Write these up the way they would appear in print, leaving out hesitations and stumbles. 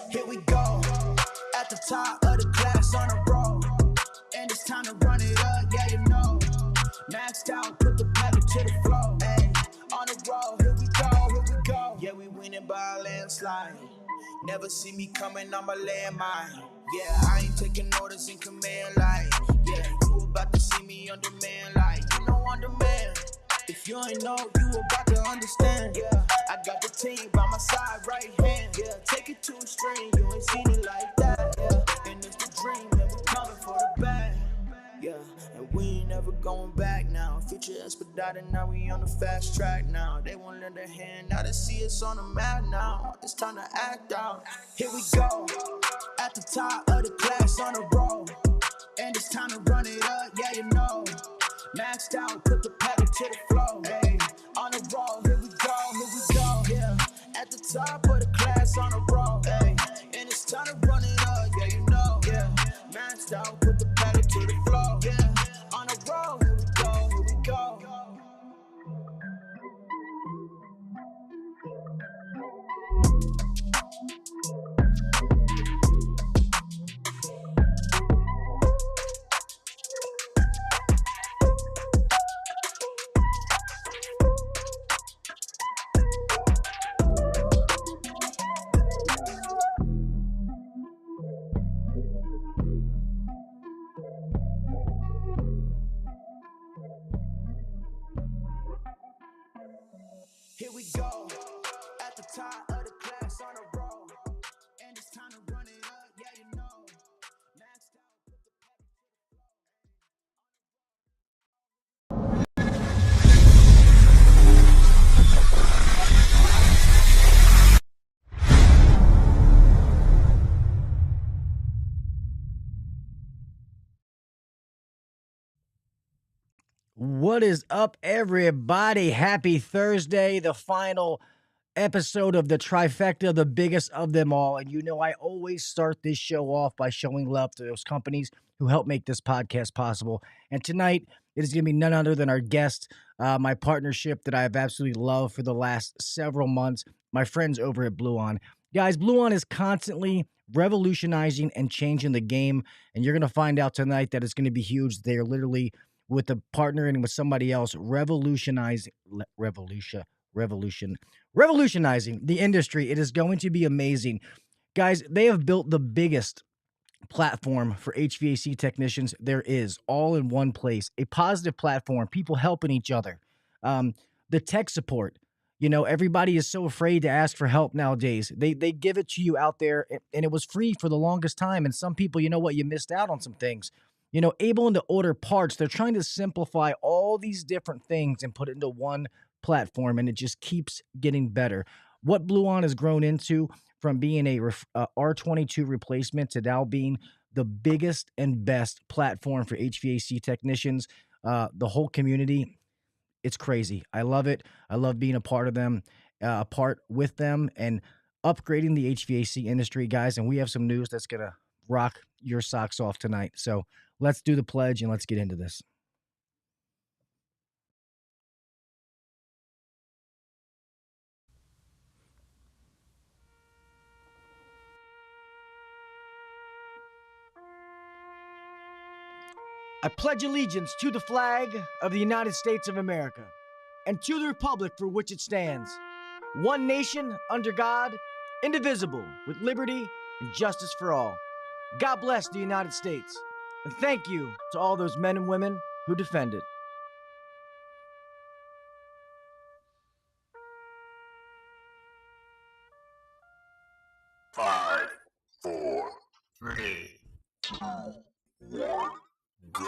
Here we go, at the top of the class on a roll, and it's time to run it up, yeah you know. Maxed out, put the pedal to the floor, ayy, on the roll, here we go. Yeah, we winning by a landslide. Never see me coming on my landmine. Yeah, I ain't taking orders in command like, yeah, you about to see me on demand like, you know on demand. If you ain't know, you about to understand. Yeah, I got the team by my side, right hand. Yeah, take it to a string, you ain't seen it like that. Yeah, and it's the dream, and we coming for the bag. Yeah, and we ain't never going back now. Future expedited, now we on the fast track now. They won't lend a hand, now they see us on the map now. It's time to act out. Here we go, at the top of the class on a roll, and it's time to run it up, yeah you know. Maxed out, put the pedal to the floor, ayy, on the roll, here we go, yeah. At the top of the class on a roll, ayy, and it's time to run it up, yeah you know, yeah. Maxed out, put the pedal to the floor, yeah, on the roll, here we go. Here we go, at the top of the class on a roll, and it's time to run it up, yeah you know. Maxed out, put the pedal What is up, everybody? Happy Thursday, the final episode of the trifecta, the biggest of them all. And you know, I always start this show off by showing love to those companies who help make this podcast possible. And tonight, it is going to be none other than our guest, my partnership that I have absolutely loved for the last several months, my friends over at Bluon. Guys, Bluon is constantly revolutionizing and changing the game. And you're going to find out tonight that it's going to be huge. They are literally, with the partnering with somebody else, revolutionizing the industry. It is going to be amazing. Guys, they have built the biggest platform for HVAC technicians there is, all in one place. A positive platform, people helping each other. The tech support. You know, everybody is so afraid to ask for help nowadays. They give it to you out there, and it was free for the longest time. And some people, you know what, you missed out on some things. You know, able to order parts. They're trying to simplify all these different things and put it into one platform, and it just keeps getting better. What Bluon has grown into, from being a R22 replacement to now being the biggest and best platform for HVAC technicians, the whole community, it's crazy. I love it. I love being a part of them, a part with them, and upgrading the HVAC industry, guys. And we have some news that's going to rock your socks off tonight. So let's do the pledge and let's get into this. I pledge allegiance to the flag of the United States of America and to the republic for which it stands, one nation under God, indivisible, with liberty and justice for all. God bless the United States, and thank you to all those men and women who defend it. Five, four, three, two, one, go.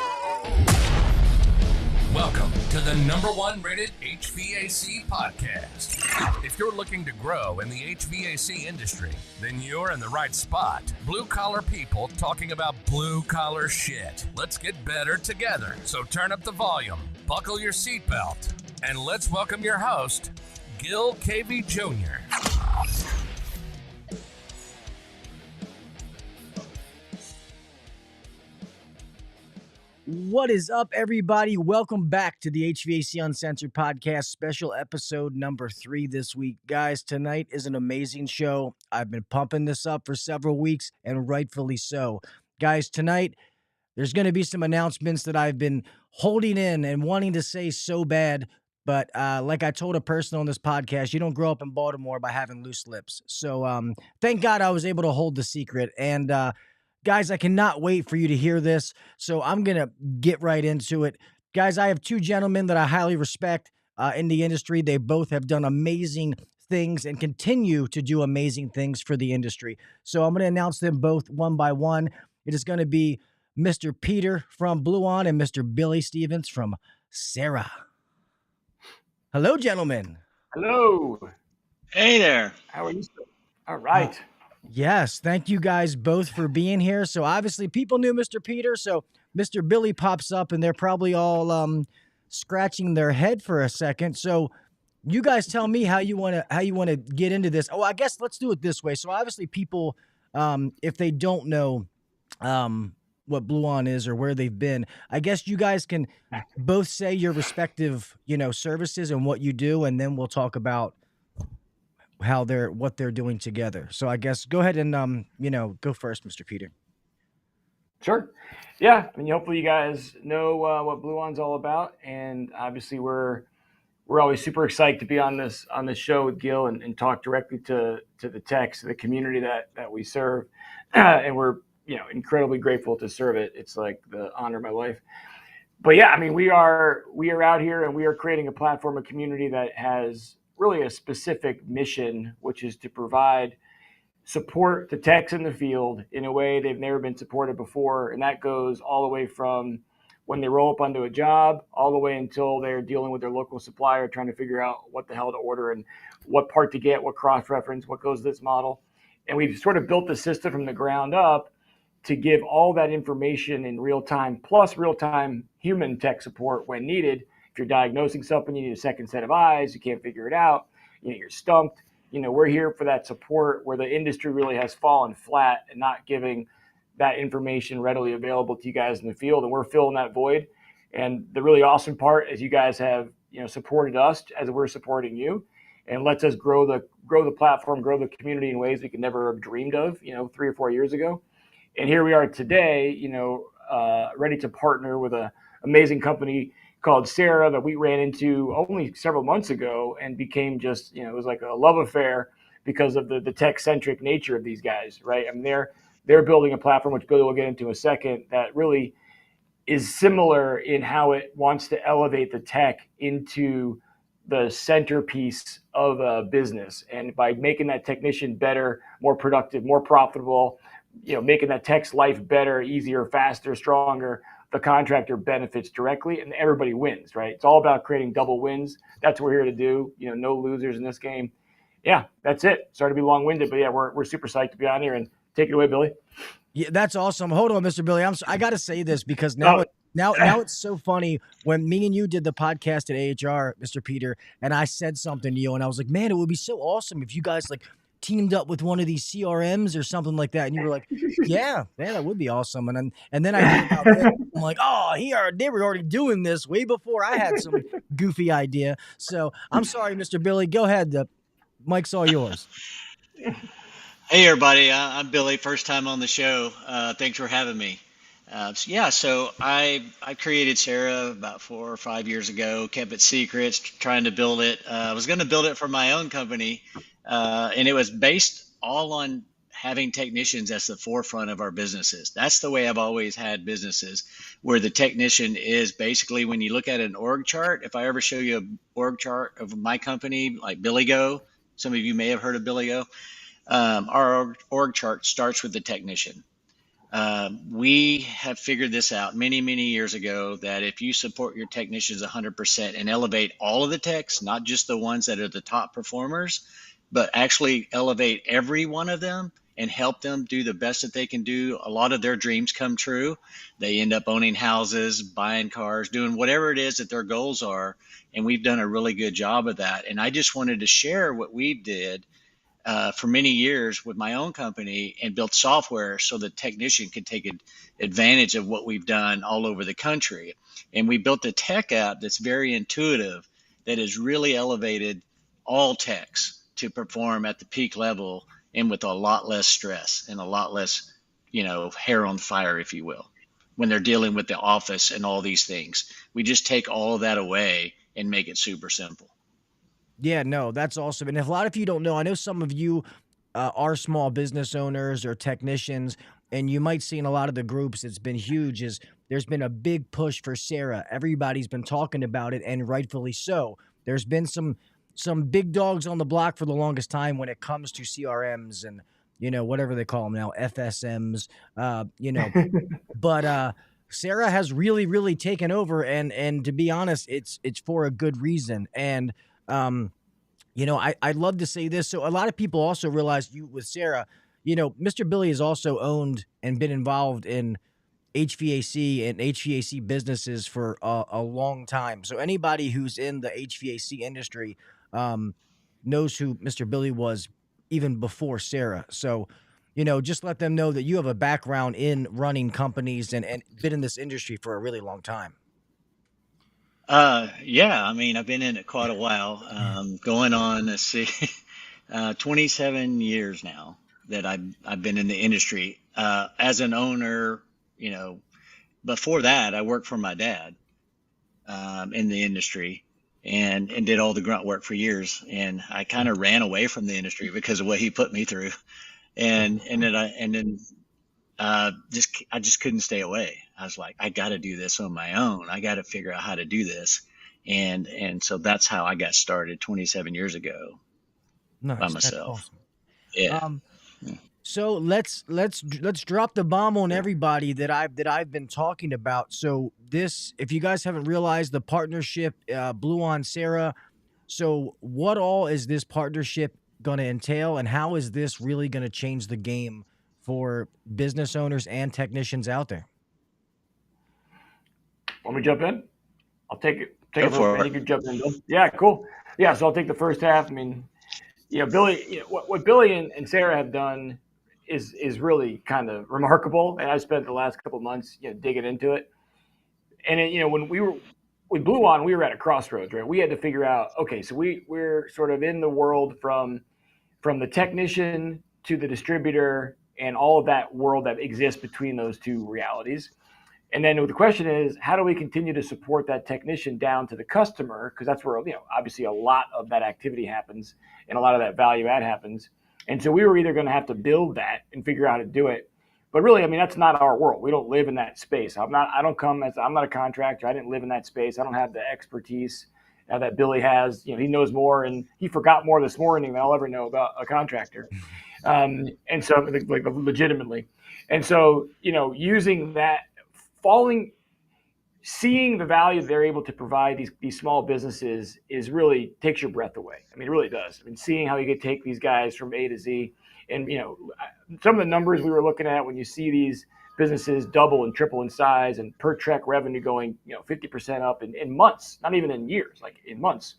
Welcome to the #1 rated HVAC podcast. If you're looking to grow in the HVAC industry, then you're in the right spot. Blue collar people talking about blue collar shit. Let's get better together. So turn up the volume, buckle your seatbelt, and let's welcome your host, Gil KV Jr. What is up, everybody? Welcome back to the HVAC Uncensored Podcast, special episode number 3 this week. Guys, tonight is an amazing show. I've been pumping this up for several weeks, and rightfully so. Guys, tonight, there's going to be some announcements that I've been holding in and wanting to say so bad, but like I told a person on this podcast, you don't grow up in Baltimore by having loose lips. So thank God I was able to hold the secret, and guys, I cannot wait for you to hear this, so I'm going to get right into it. Guys, I have 2 gentlemen that I highly respect in the industry. They both have done amazing things and continue to do amazing things for the industry. So I'm going to announce them both one by one. It is going to be Mr. Peter from Bluon and Mr. Billy Stevens from Sera. Hello, gentlemen. Hello. Hey there. How are you? All right. Yes, thank you guys both for being here. So obviously people knew Mr. Peter, so Mr. Billy pops up and they're probably all scratching their head for a second. So you guys tell me how you want to get into this. Oh, I guess let's do it this way. So obviously people if they don't know what Bluon is or where they've been, I guess you guys can both say your respective, services and what you do, and then we'll talk about what they're doing together. So I guess go ahead and go first, Mr. Peter. Sure. Yeah. I mean, hopefully you guys know what Bluon's all about, and obviously we're always super excited to be on this show with Gil and talk directly to the techs, to the community that we serve, and we're incredibly grateful to serve it. It's like the honor of my life. But yeah, I mean, we are out here and we are creating a platform, a community that has really a specific mission, which is to provide support to techs in the field in a way they've never been supported before. And that goes all the way from when they roll up onto a job, all the way until they're dealing with their local supplier, trying to figure out what the hell to order and what part to get, what cross-reference, what goes to this model. And we've sort of built the system from the ground up to give all that information in real time, plus real-time human tech support when needed. If you're diagnosing something, you need a second set of eyes, you can't figure it out, you're stumped. We're here for that support where the industry really has fallen flat and not giving that information readily available to you guys in the field. And we're filling that void. And the really awesome part is you guys have, supported us as we're supporting you, and lets us grow the platform, grow the community in ways we could never have dreamed of, 3 or 4 years ago. And here we are today, ready to partner with an amazing company called Sera that we ran into only several months ago and became just, it was like a love affair because of the tech-centric nature of these guys, right? I mean, they're building a platform, which Billy will get into in a second, that really is similar in how it wants to elevate the tech into the centerpiece of a business. And by making that technician better, more productive, more profitable, making that tech's life better, easier, faster, stronger, the contractor benefits directly and everybody wins, right? It's all about creating double wins. That's what we're here to do. No losers in this game. Yeah, that's it. Sorry to be long-winded, but yeah, we're super psyched to be on here, and take it away, Billy. Yeah, that's awesome. Hold on, Mr. Billy. I got to say this because now it's so funny when me and you did the podcast at AHR, Mr. Peter, and I said something to you and I was like, man, it would be so awesome if you guys teamed up with one of these CRMs or something like that. And you were like, yeah, that would be awesome. And then I heard about it. I'm like, oh, they were already doing this way before I had some goofy idea. So I'm sorry, Mr. Billy. Go ahead. The mic's all yours. Hey, everybody. I'm Billy. First time on the show. Thanks for having me. So I created Sera about 4 or 5 years ago, kept it secret, trying to build it. I was going to build it for my own company. And it was based all on having technicians as the forefront of our businesses. That's the way I've always had businesses, where the technician is basically, when you look at an org chart, if I ever show you an org chart of my company, like Billy Go, some of you may have heard of Billy Go, our org chart starts with the technician. We have figured this out many, many years ago, that if you support your technicians 100% and elevate all of the techs, not just the ones that are the top performers, but actually elevate every one of them and help them do the best that they can do, a lot of their dreams come true. They end up owning houses, buying cars, doing whatever it is that their goals are. And we've done a really good job of that. And I just wanted to share what we did for many years with my own company and built software so the technician could take advantage of what we've done all over the country. And we built a tech app that's very intuitive, that has really elevated all techs to perform at the peak level and with a lot less stress and a lot less, hair on fire, if you will, when they're dealing with the office and all these things. We just take all of that away and make it super simple. Yeah, no, that's awesome. And if a lot of you don't know, I know some of you are small business owners or technicians, and you might see in a lot of the groups, it's been huge, is there's been a big push for Sera. Everybody's been talking about it, and rightfully so. There's been some big dogs on the block for the longest time when it comes to CRMs and, whatever they call them now, FSMs, but Sera has really, really taken over, and to be honest, it's for a good reason. And I'd love to say this. So a lot of people also realize with Sera, Mr. Billy has also owned and been involved in HVAC and HVAC businesses for a long time. So anybody who's in the HVAC industry knows who Mr. Billy was even before Sera. So, just let them know that you have a background in running companies and been in this industry for a really long time. Yeah, I mean, I've been in it quite a while, going on, let's see, 27 years now that I've been in the industry. As an owner, before that, I worked for my dad, in the industry and did all the grunt work for years. And I kind of ran away from the industry because of what he put me through. And then I just couldn't stay away. I was like, I got to do this on my own. I got to figure out how to do this. And so that's how I got started 27 years ago. Nice, by myself. Awesome. Yeah. So let's drop the bomb on everybody that I've been talking about. So this, if you guys haven't realized, the partnership, Bluon Sera. So what all is this partnership going to entail, and how is this really going to change the game for business owners and technicians out there? Want me to jump in? I'll take it. Go for it. You can jump in, Bill. Yeah, cool. Yeah, so I'll take the first half. I mean, Billy, what Billy and Sera have done is really kind of remarkable. And I spent the last couple of months, digging into it. And when we were with Bluon, we were at a crossroads, right? We had to figure out, okay, so we're sort of in the world from the technician to the distributor and all of that world that exists between those two realities. And then the question is, how do we continue to support that technician down to the customer? Because that's where, obviously a lot of that activity happens and a lot of that value add happens. And so we were either going to have to build that and figure out how to do it. But really, I mean, that's not our world. We don't live in that space. I'm not a contractor. I didn't live in that space. I don't have the expertise that Billy has. He knows more, and he forgot more this morning than I'll ever know about a contractor. And so, like, legitimately. And so, using that, seeing the value they're able to provide these small businesses is really takes your breath away. I mean, it really does. I mean, seeing how you could take these guys from A to Z, and some of the numbers we were looking at when you see these businesses double and triple in size and per check revenue going 50% up in months, not even in years, like in months,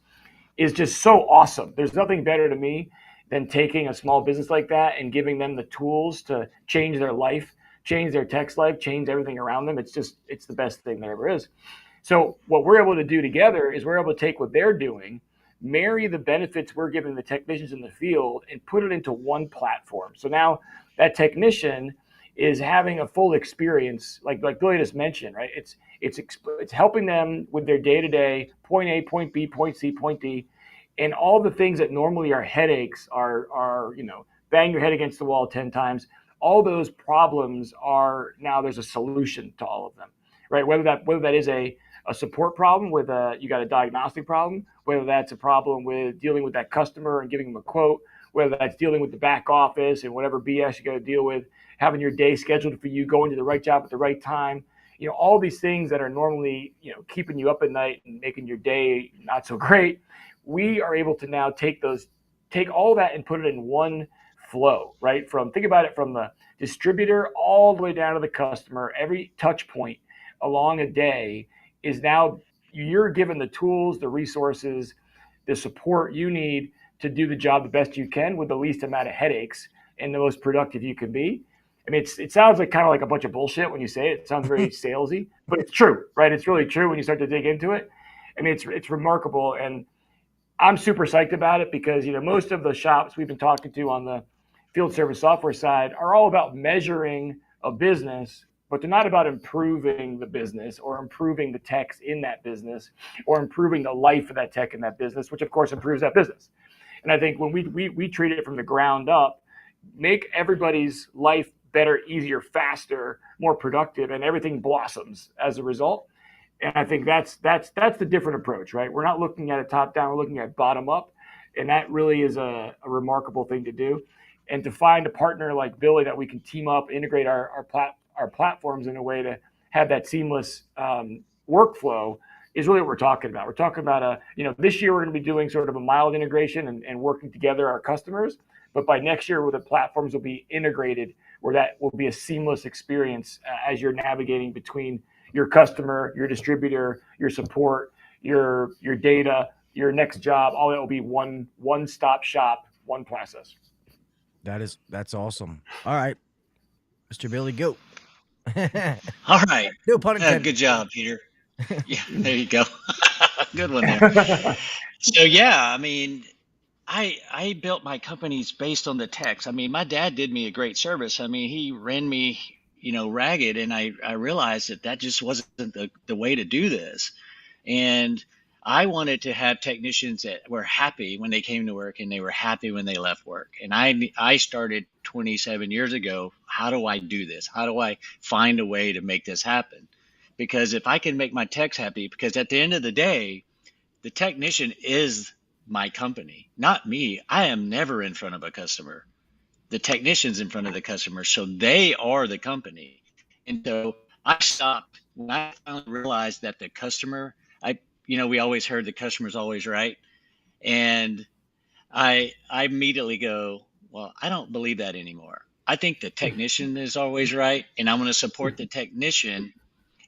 is just so awesome. There's nothing better to me than taking a small business like that and giving them the tools to change their life, change their tech's life, change everything around them. It's the best thing there ever is. So what we're able to do together is we're able to take what they're doing, marry the benefits we're giving the technicians in the field, and put it into one platform. So now that technician is having a full experience, like Billy just mentioned, right? It's helping them with their day-to-day, point A, point B, point C, point D, and all the things that normally are headaches are bang your head against the wall 10 times. All those problems are now there's a solution to all of them, right? Whether that is a support problem with you got a diagnostic problem, whether that's a problem with dealing with that customer and giving them a quote, whether that's dealing with the back office and whatever BS you got to deal with, having your day scheduled for you, going to the right job at the right time, all these things that are normally, keeping you up at night and making your day not so great. We are able to now take all that and put it in one flow, right? Think about it from the distributor all the way down to the customer. Every touch point along a day is now you're given the tools, the resources, the support you need to do the job the best you can with the least amount of headaches and the most productive you can be. I mean, it sounds like kind of like a bunch of bullshit when you say it. It sounds very salesy, but it's true, right? It's really true when you start to dig into it. I mean, it's remarkable, and I'm super psyched about it because, you know, most of the shops we've been talking to on the field service software side are all about measuring a business, but they're not about improving the business or improving the techs in that business or improving the life of that tech in that business, which of course improves that business. And I think when we treat it from the ground up, make everybody's life better, easier, faster, more productive, and everything blossoms as a result. And I think that's the different approach, right? We're not looking at it top down, we're looking at bottom up. And that really is a remarkable thing to do. And to find a partner like Billy that we can team up, integrate our platforms in a way to have that seamless workflow is really what we're talking about. We're talking about this year we're going to be doing sort of a mild integration and working together our customers. But by next year, where the platforms will be integrated, where that will be a seamless experience as you're navigating between your customer, your distributor, your support, your data, your next job. All that will be one-stop shop, one process. That's awesome. All right, Mr. Billy, go. All right. No pun intended. Good job, Peter. Yeah, there you go. Good one there. So yeah, I mean, I built my companies based on the techs. I mean, my dad did me a great service. I mean, he ran me, ragged, and I realized that just wasn't the way to do this. And I wanted to have technicians that were happy when they came to work and they were happy when they left work. And I started 27 years ago. How do I do this? How do I find a way to make this happen? Because if I can make my techs happy, because at the end of the day, the technician is my company, not me. I am never in front of a customer. The technician's in front of the customer, so they are the company. And so I stopped when I finally realized that the customer, we always heard the customer's always right. And I immediately go, well, I don't believe that anymore. I think the technician is always right, and I'm going to support the technician.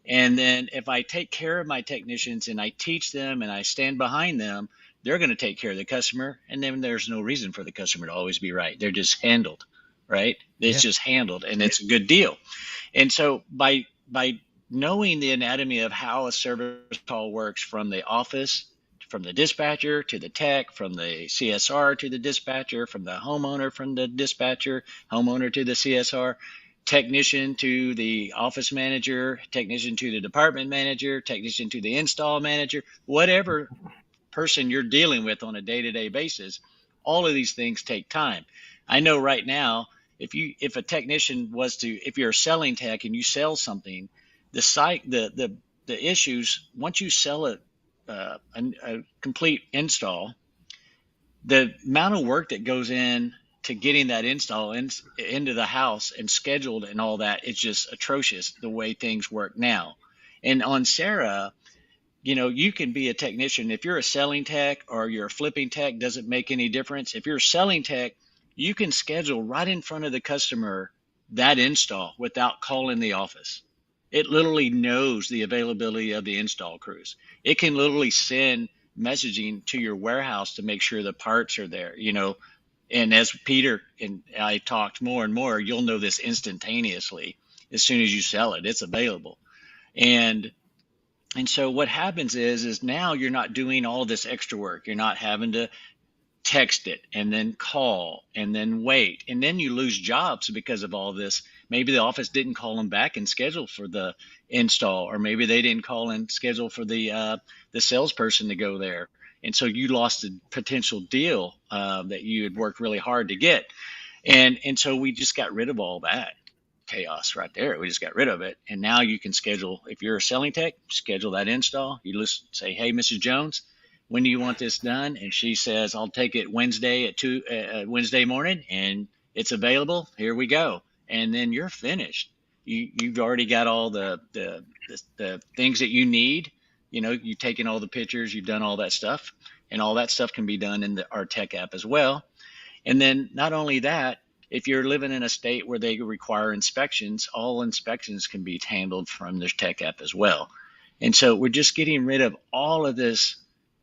And then if I take care of my technicians and I teach them and I stand behind them, they're going to take care of the customer. And then there's no reason for the customer to always be right. They're just handled, right? It's just handled, and it's a good deal. And so by knowing the anatomy of how a service call works from the office, from the dispatcher to the tech, from the CSR to the dispatcher, from the homeowner from the dispatcher, homeowner to the CSR, technician to the office manager, technician to the department manager, technician to the install manager, whatever person you're dealing with on a day-to-day basis, all of these things take time. I know right now, if a technician if you're a selling tech and you sell something, the issues, once you sell a complete install, the amount of work that goes in to getting that install into the house and scheduled and all that, it's just atrocious the way things work now. And on Sera, you can be a technician. If you're a selling tech or you're a flipping tech, doesn't make any difference. If you're a selling tech, you can schedule right in front of the customer that install without calling the office. It literally knows the availability of the install crews. It can literally send messaging to your warehouse to make sure the parts are there, And as Peter and I talked more and more, you'll know this instantaneously. As soon as you sell it, it's available. And so what happens is now you're not doing all this extra work. You're not having to text it and then call and then wait. And then you lose jobs because of all this. Maybe the office didn't call them back and schedule for the install, or maybe they didn't call and schedule for the salesperson to go there. And so you lost a potential deal that you had worked really hard to get. And so we just got rid of all that chaos right there. We just got rid of it. And now you can schedule, if you're a selling tech, schedule that install. You just say, hey, Mrs. Jones, when do you want this done? And she says, I'll take it Wednesday at Wednesday morning, and it's available. Here we go. And then you're finished. You've already got all the things that you need. You've taken all the pictures, you've done all that stuff, and all that stuff can be done in our tech app as well. And then not only that, if you're living in a state where they require inspections, all inspections can be handled from this tech app as well. And so we're just getting rid of all of this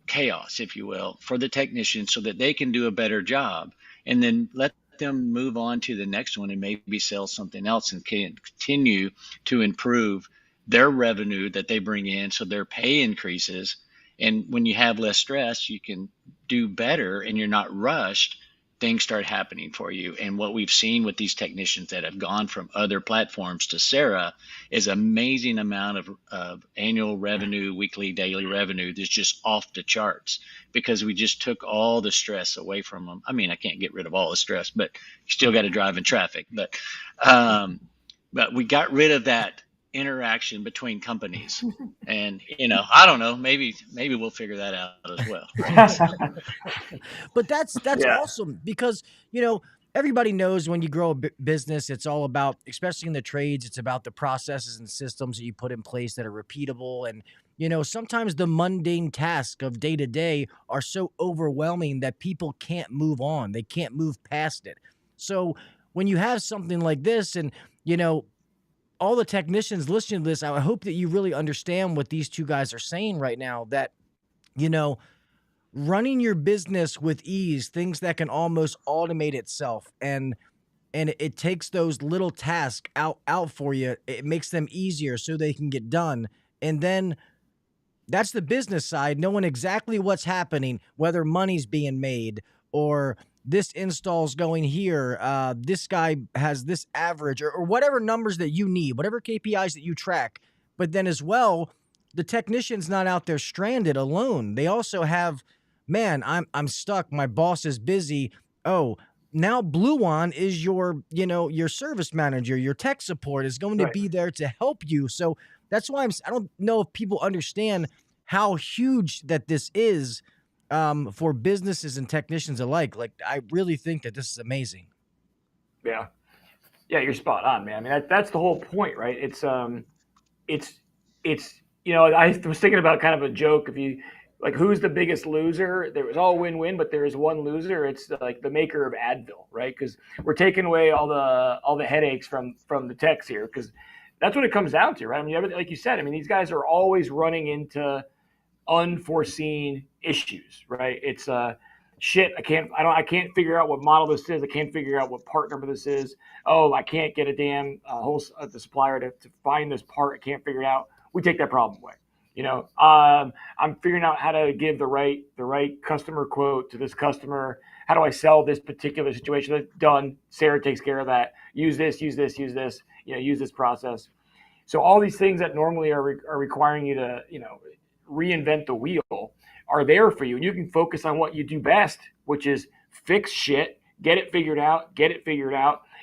chaos, if you will, for the technicians so that they can do a better job, and then let them move on to the next one and maybe sell something else and can continue to improve their revenue that they bring in so their pay increases. And when you have less stress, you can do better and you're not rushed. Things start happening for you. And what we've seen with these technicians that have gone from other platforms to Sera is amazing amount of annual revenue, weekly, daily revenue that's just off the charts because we just took all the stress away from them. I mean, I can't get rid of all the stress, but you still got to drive in traffic. But we got rid of that interaction between companies, and I don't know, maybe we'll figure that out as well, right? But that's Yeah. awesome because everybody knows when you grow a business, it's all about, especially in the trades, it's about the processes and systems that you put in place that are repeatable. And sometimes the mundane tasks of day to day are so overwhelming that people can't move on, they can't move past it. So when you have something like this, and all the technicians listening to this, I hope that you really understand what these two guys are saying right now, that, running your business with ease, things that can almost automate itself, and it takes those little tasks out for you. It makes them easier so they can get done. And then that's the business side, knowing exactly what's happening, whether money's being made or this install's going here, this guy has this average, or whatever numbers that you need, whatever KPIs that you track. But then as well, the technician's not out there stranded alone. They also have, man, I'm stuck. My boss is busy. Oh, now Bluon is your service manager. Your tech support is going to be there to help you. So that's why I don't know if people understand how huge that this is. For businesses and technicians alike. Like, I really think that this is amazing. Yeah, you're spot on, man. I mean, that's the whole point, right? It's I was thinking about kind of a joke. If you like, who's the biggest loser? There was all win-win, but there is one loser. It's like the maker of Advil, right? Because we're taking away all the headaches from the techs here, because that's what it comes down to, right? I mean, like you said, I mean, these guys are always running into unforeseen issues, right? It's shit. I can't figure out what model this is. I can't figure out what part number this is. Oh, I can't get a damn the supplier to find this part. I can't figure it out. We take that problem away. I'm figuring out how to give the right customer quote to this customer. How do I sell this particular situation? That's done. Sera takes care of that. Use this. Use this process. So all these things that normally are requiring you to reinvent the wheel are there for you, and you can focus on what you do best, which is fix shit, get it figured out,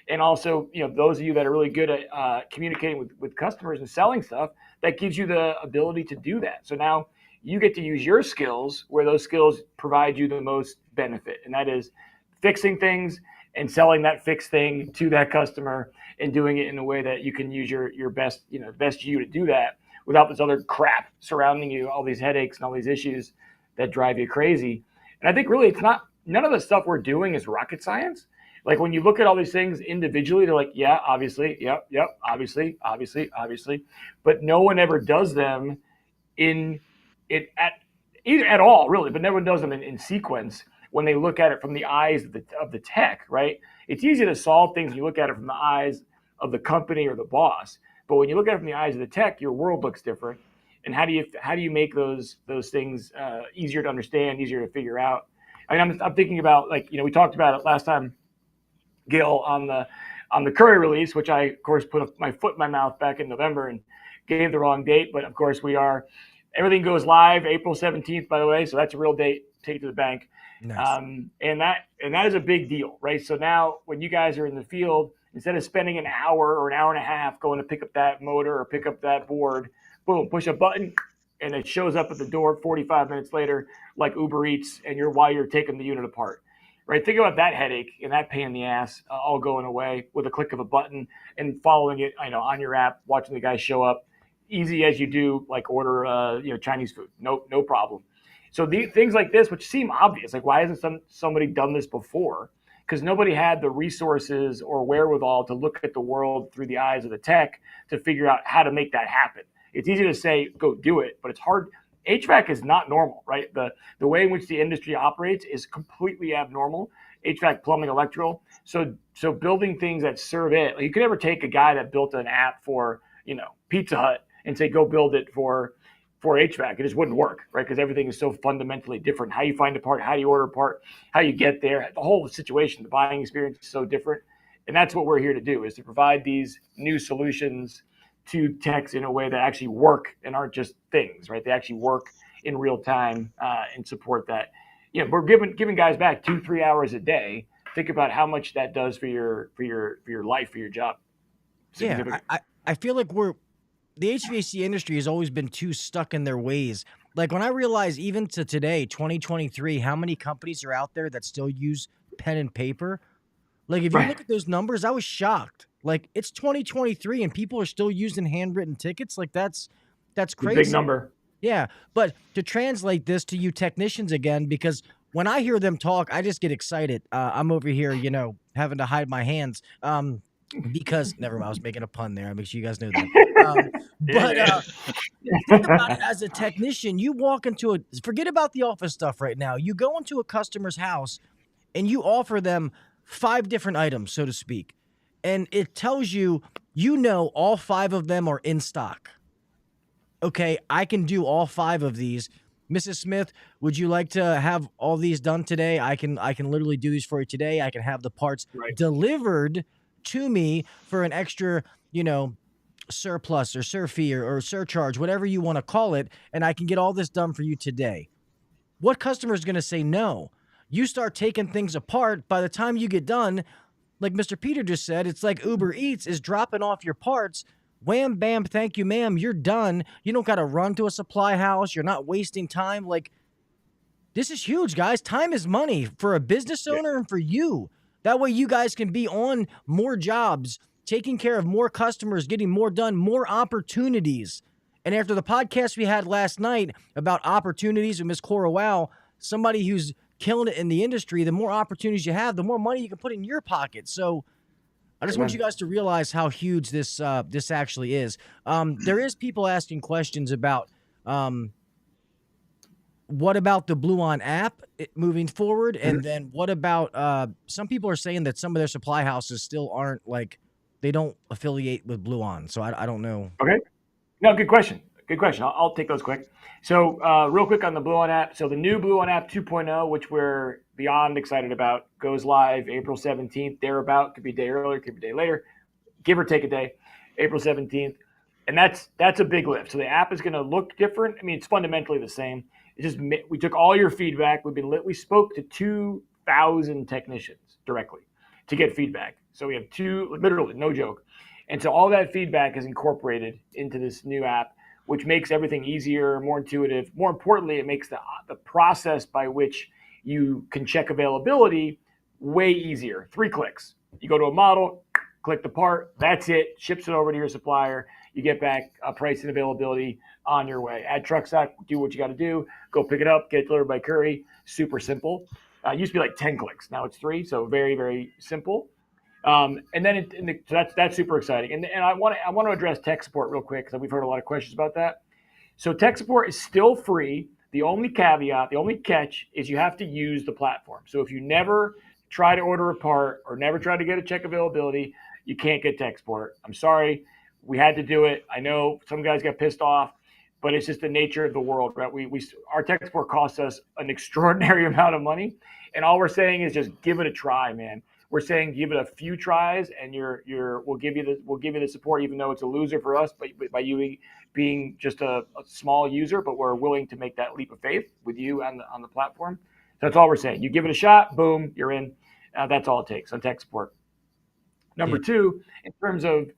and also those of you that are really good at communicating with customers and selling stuff, that gives you the ability to do that. So now you get to use your skills where those skills provide you the most benefit, and that is fixing things and selling that fixed thing to that customer and doing it in a way that you can use your best you to do that, without this other crap surrounding you, all these headaches and all these issues that drive you crazy. And I think really none of the stuff we're doing is rocket science. Like when you look at all these things individually, they're like, yeah, obviously, yep, obviously. But no one ever does them at all, really, but no one does them in sequence when they look at it from the eyes of the tech, right? It's easy to solve things when you look at it from the eyes of the company or the boss. But when you look at it from the eyes of the tech, your world looks different. And how do you make those things easier to understand, easier to figure out? I mean, I'm thinking about, like, we talked about it last time, Gil, on the Curry release, which I of course put my foot in my mouth back in November and gave the wrong date. But of course everything goes live April 17th, by the way. So that's a real date. Take it to the bank. Nice. And that is a big deal, right? So now when you guys are in the field, instead of spending an hour or an hour and a half going to pick up that motor or pick up that board, boom, push a button, and it shows up at the door 45 minutes later, like Uber Eats, and while you're taking the unit apart, right? Think about that headache and that pain in the ass all going away with a click of a button and following it, on your app, watching the guys show up, easy as you do, like order, Chinese food, no problem. So things like this, which seem obvious, like why hasn't somebody done this before? Because nobody had the resources or wherewithal to look at the world through the eyes of the tech to figure out how to make that happen. It's easy to say, go do it, but it's hard. HVAC is not normal, right? The way in which the industry operates is completely abnormal. HVAC, plumbing, electrical. So building things that serve it. Like, you could never take a guy that built an app for, Pizza Hut and say, go build it for HVAC. It just wouldn't work, right? Because everything is so fundamentally different. How you find a part, how you order a part, how you get there, the whole situation, the buying experience is so different. And that's what we're here to do, is to provide these new solutions to techs in a way that actually work and aren't just things, right? They actually work in real time and support that. We're giving guys back 2-3 hours a day. Think about how much that does for your life, for your job. Yeah, I feel like the HVAC industry has always been too stuck in their ways. Like, when I realize, even to today, 2023, how many companies are out there that still use pen and paper. Like, if you look at those numbers, I was shocked. Like, it's 2023 and people are still using handwritten tickets. Like, that's crazy. Big number. Yeah, but to translate this to you technicians again, because when I hear them talk, I just get excited. I'm over here, having to hide my hands. Because never mind, I was making a pun there. I make sure you guys know that. Think about it, as a technician, you walk into forget about the office stuff right now. You go into a customer's house and you offer them 5 different items, so to speak. And it tells you, all 5 of them are in stock. Okay, I can do all 5 of these. Mrs. Smith, would you like to have all these done today? I can literally do these for you today. I can have the parts delivered to me for an extra, surplus or surfee or surcharge, whatever you want to call it, and I can get all this done for you today. What customer is going to say no? You start taking things apart. By the time you get done, like Mr. Peter just said, it's like Uber Eats is dropping off your parts. Wham, bam, thank you, ma'am. You're done. You don't got to run to a supply house. You're not wasting time. Like, this is huge, guys. Time is money for a business owner and for you. That way you guys can be on more jobs, taking care of more customers, getting more done, more opportunities. And after the podcast we had last night about opportunities with Miss Cora Wow, somebody who's killing it in the industry, the more opportunities you have, the more money you can put in your pocket. So I just want you guys to realize how huge this actually is. There is people asking questions about what about the Bluon app moving forward? And then what about some people are saying that some of their supply houses still aren't, like, they don't affiliate with Bluon. So I don't know. Okay. No, good question. Good question. I'll take those quick. So real quick on the Bluon app. So the new Bluon app 2.0, which we're beyond excited about, goes live April 17th, thereabout. Could be a day earlier, could be a day later, give or take a day, April 17th. And that's a big lift. So the app is going to look different. I mean, it's fundamentally the same. It's just, we took all your feedback. We spoke to 2,000 technicians directly to get feedback. So we have literally, no joke. And so all that feedback is incorporated into this new app, which makes everything easier, more intuitive. More importantly, it makes the process by which you can check availability way easier. 3 clicks. You go to a model, click the part, that's it, ships it over to your supplier. You get back a price and availability on your way. Add truck stock, do what you got to do, go pick it up, get it delivered by Curry. Super simple. It used to be like 10 clicks. Now it's 3, so very, very simple. And then so that's super exciting. And I want to address tech support real quick, because we've heard a lot of questions about that. So tech support is still free. The only caveat, the only catch is you have to use the platform. So if you never try to order a part or never try to get a check availability, you can't get tech support. I'm sorry. We had to do it. I know some guys got pissed off, but it's just the nature of the world, right? Our tech support costs us an extraordinary amount of money, and all we're saying is just give it a try, man. We're saying give it a few tries, and we'll give you the support, even though it's a loser for us, but by you being just a small user, but we're willing to make that leap of faith with you on the platform. So that's all we're saying. You give it a shot, boom, you're in. That's all it takes on tech support. Number 2, in terms of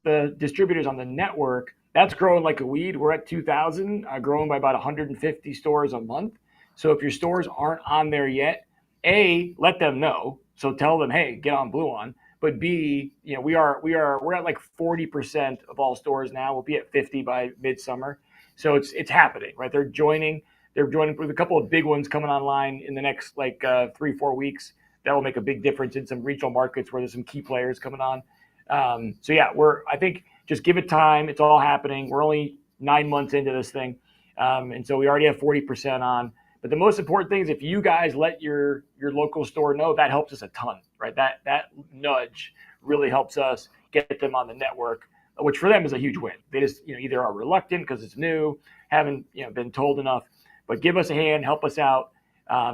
the distributors on the network, that's growing like a weed. We're at 2,000, growing by about 150 stores a month. So if your stores aren't on there yet, A, let them know. So tell them, hey, get on Bluon. But B, we're at like 40% of all stores now. We'll be at 50 by midsummer. So it's happening, right? They're joining with a couple of big ones coming online in the next 3-4 weeks. That will make a big difference in some regional markets where there's some key players coming on. I think just give it time. It's all happening. We're only 9 months into this thing. And so we already have 40% on. But the most important thing is if you guys let your local store know, that helps us a ton, right? That nudge really helps us get them on the network, which for them is a huge win. They just either are reluctant because it's new, haven't been told enough. But give us a hand, help us out.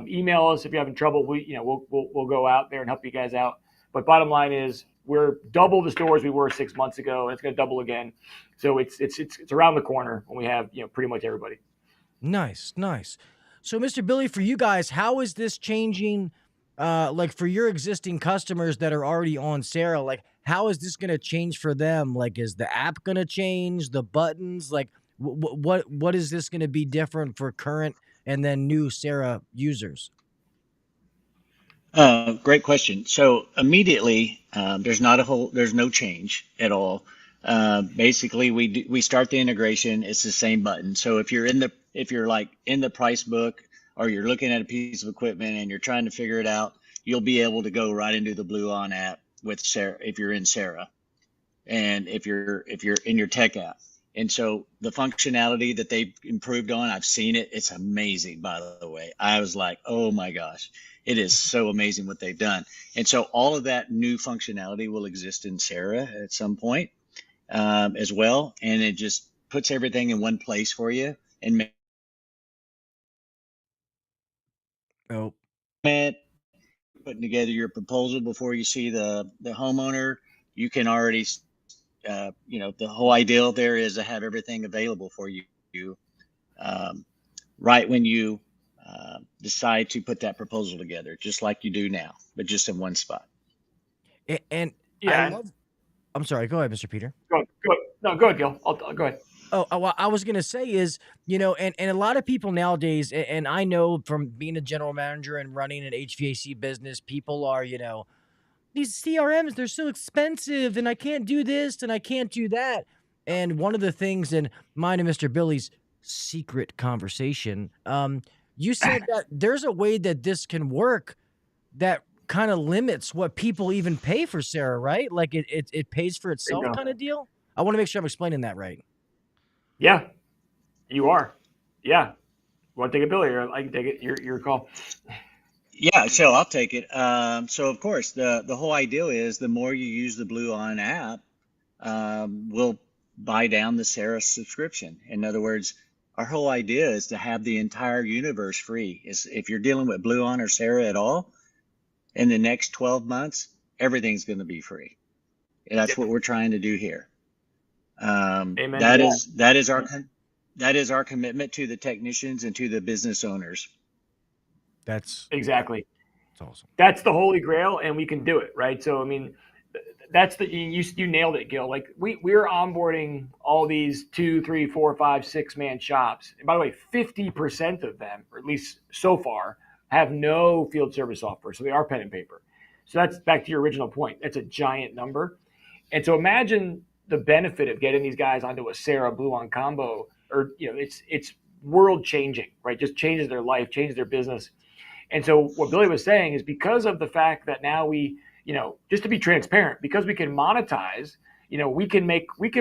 Email us if you're having trouble. We'll go out there and help you guys out. But bottom line is we're double the stores we were 6 months ago, and it's going to double again. So it's around the corner when we have pretty much everybody. Nice. So, Mr. Billy, for you guys, how is this changing? Like for your existing customers that are already on Sera, like how is this going to change for them? Like, is the app going to change? The buttons? Like, what is this going to be different for current and then new Sera users? Great question. So immediately, there's no change at all. Basically, we start the integration. It's the same button. So if you're like in the price book or you're looking at a piece of equipment and you're trying to figure it out, you'll be able to go right into the Bluon app with Sera if you're in Sera, and if you're in your tech app. And so the functionality that they've improved on, I've seen it. It's amazing, by the way. I was like, oh my gosh, it is so amazing what they've done. And so all of that new functionality will exist in Sera at some point as well. And it just puts everything in one place for you and putting together your proposal before you see the homeowner. You can already the whole ideal there is to have everything available for you right when you decide to put that proposal together, just like you do now, but just in one spot. And yeah, I'm sorry. Go ahead, Mr. Peter. Go ahead, Gil. I'll go ahead. Oh, what I was going to say is, and a lot of people nowadays, and I know from being a general manager and running an HVAC business, people are, these CRMs, they're so expensive and I can't do this and I can't do that. And one of the things in mine and Mr. Billy's secret conversation, you said that there's a way that this can work that kind of limits what people even pay for Sera, right? Like it pays for itself kind of deal. I want to make sure I'm explaining that right. Yeah, you are. Yeah. Want to take it, Billy, or I can take it? Your call. Yeah, so I'll take it. So of course, the whole idea is the more you use the Bluon app, we'll buy down the Sera subscription. In other words, our whole idea is to have the entire universe free. If you're dealing with Bluon or Sera at all, in the next 12 months, everything's going to be free. And that's what we're trying to do here. Amen. That is our commitment to the technicians and to the business owners. That's exactly. That's awesome. That's the holy grail, and we can do it, right? So, I mean, that's you nailed it, Gil. Like we're onboarding all these 2, 3, 4, 5, 6 man shops. And by the way, 50% of them, or at least so far, have no field service software. So they are pen and paper. So that's back to your original point. That's a giant number. And so imagine the benefit of getting these guys onto a Sera Bluon combo, or it's world changing, right? Just changes their life, changes their business. And so what Billy was saying is because of the fact that now we, just to be transparent, because we can monetize, we can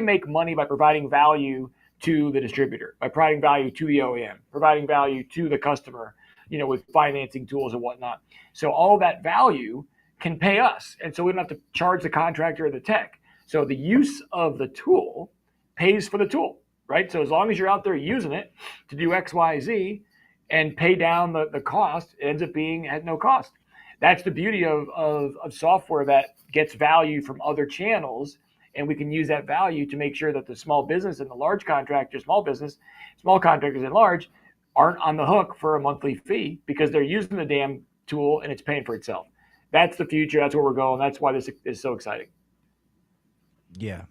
make money by providing value to the distributor, by providing value to the OEM, providing value to the customer, with financing tools and whatnot. So all that value can pay us. And so we don't have to charge the contractor or the tech. So the use of the tool pays for the tool, right? So as long as you're out there using it to do X, Y, Z and pay down the cost, it ends up being at no cost. That's the beauty of software that gets value from other channels. And we can use that value to make sure that the small business and the large contractor, small contractors and large, aren't on the hook for a monthly fee because they're using the damn tool and it's paying for itself. That's the future. That's where we're going. That's why this is so exciting. Yeah.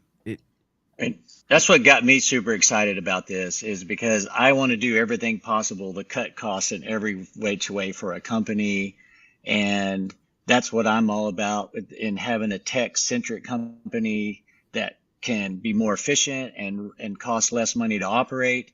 And that's what got me super excited about this, is because I want to do everything possible to cut costs in every which way for a company. And that's what I'm all about in having a tech-centric company that can be more efficient and cost less money to operate.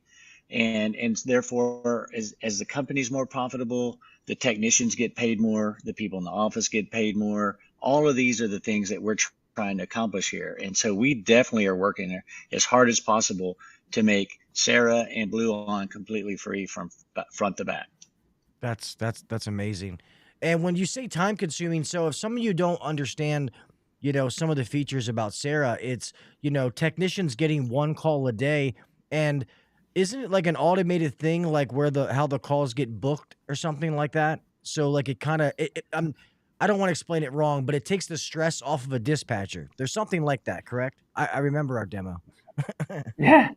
And therefore, as the company's more profitable, the technicians get paid more, the people in the office get paid more. All of these are the things that we're trying to accomplish here. And so we definitely are working as hard as possible to make Sera and Bluon completely free from front to back. That's amazing. And when you say time consuming, so if some of you don't understand, some of the features about Sera, it's, technicians getting one call a day. And isn't it like an automated thing, like where how the calls get booked or something like that? So like it kind of, I don't want to explain it wrong, but it takes the stress off of a dispatcher. There's something like that, correct? I remember our demo. Yeah.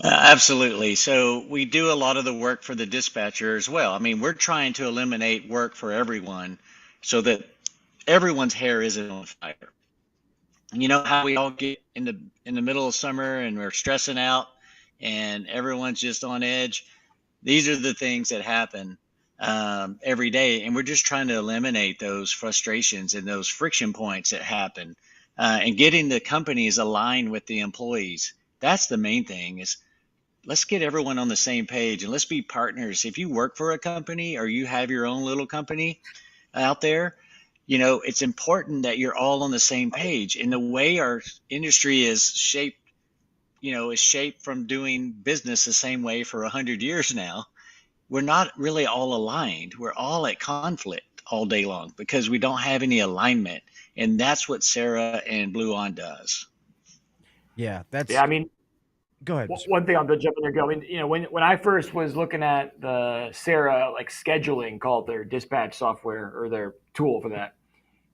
Absolutely. So we do a lot of the work for the dispatcher as well. I mean, we're trying to eliminate work for everyone so that everyone's hair isn't on fire. You know how we all get in the middle of summer and we're stressing out and everyone's just on edge. These are the things that happen every day, and we're just trying to eliminate those frustrations and those friction points that happen, and getting the companies aligned with the employees. That's the main thing. Is let's get everyone on the same page and let's be partners. If you work for a company or you have your own little company out there, it's important that you're all on the same page. And the way our industry is shaped, is shaped from doing business the same way for 100 years now. We're not really all aligned. We're all at conflict all day long because we don't have any alignment. And that's what Sera and Bluon does. Yeah, I mean, go ahead. One thing I'll jump in there, Gil. I mean, when I first was looking at the Sera like scheduling, called their dispatch software or their tool for that,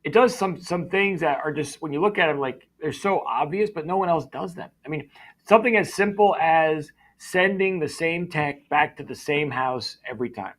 it does some things that are just, when you look at them, like they're so obvious, but no one else does them. I mean, something as simple as sending the same tech back to the same house every time,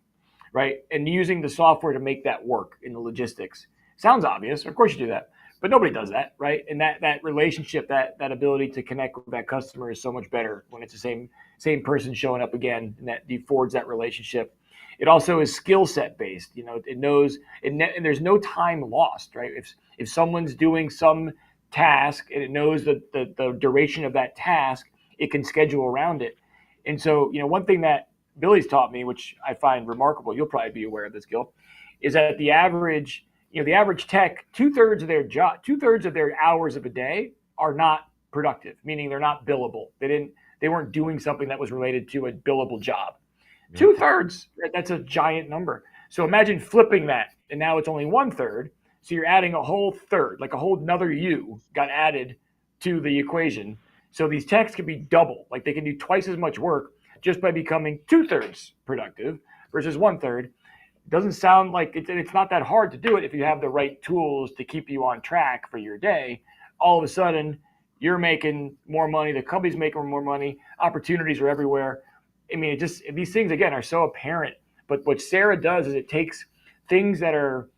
right? And using the software to make that work in the logistics. Sounds obvious. Of course you do that. But nobody does that, right? And that relationship, that ability to connect with that customer is so much better when it's the same person showing up again, and that forges that relationship. It also is skill set based. It knows, and there's no time lost, right? If someone's doing some task and it knows the duration of that task, it can schedule around it. And so, one thing that Billy's taught me, which I find remarkable, you'll probably be aware of this, Gil, is that the average tech, 2/3 of their hours of a day are not productive, meaning they're not billable. They weren't doing something that was related to a billable job. Yeah. 2/3, that's a giant number. So imagine flipping that, and now it's only 1/3. So you're adding a whole third, like a whole another you got added to the equation. So these techs can be double, like they can do twice as much work just by becoming 2/3 productive versus 1/3. It doesn't sound like it's not that hard to do it if you have the right tools to keep you on track for your day. All of a sudden, you're making more money, the company's making more money, opportunities are everywhere. I mean, these things, again, are so apparent. But what Sera does is it takes things that are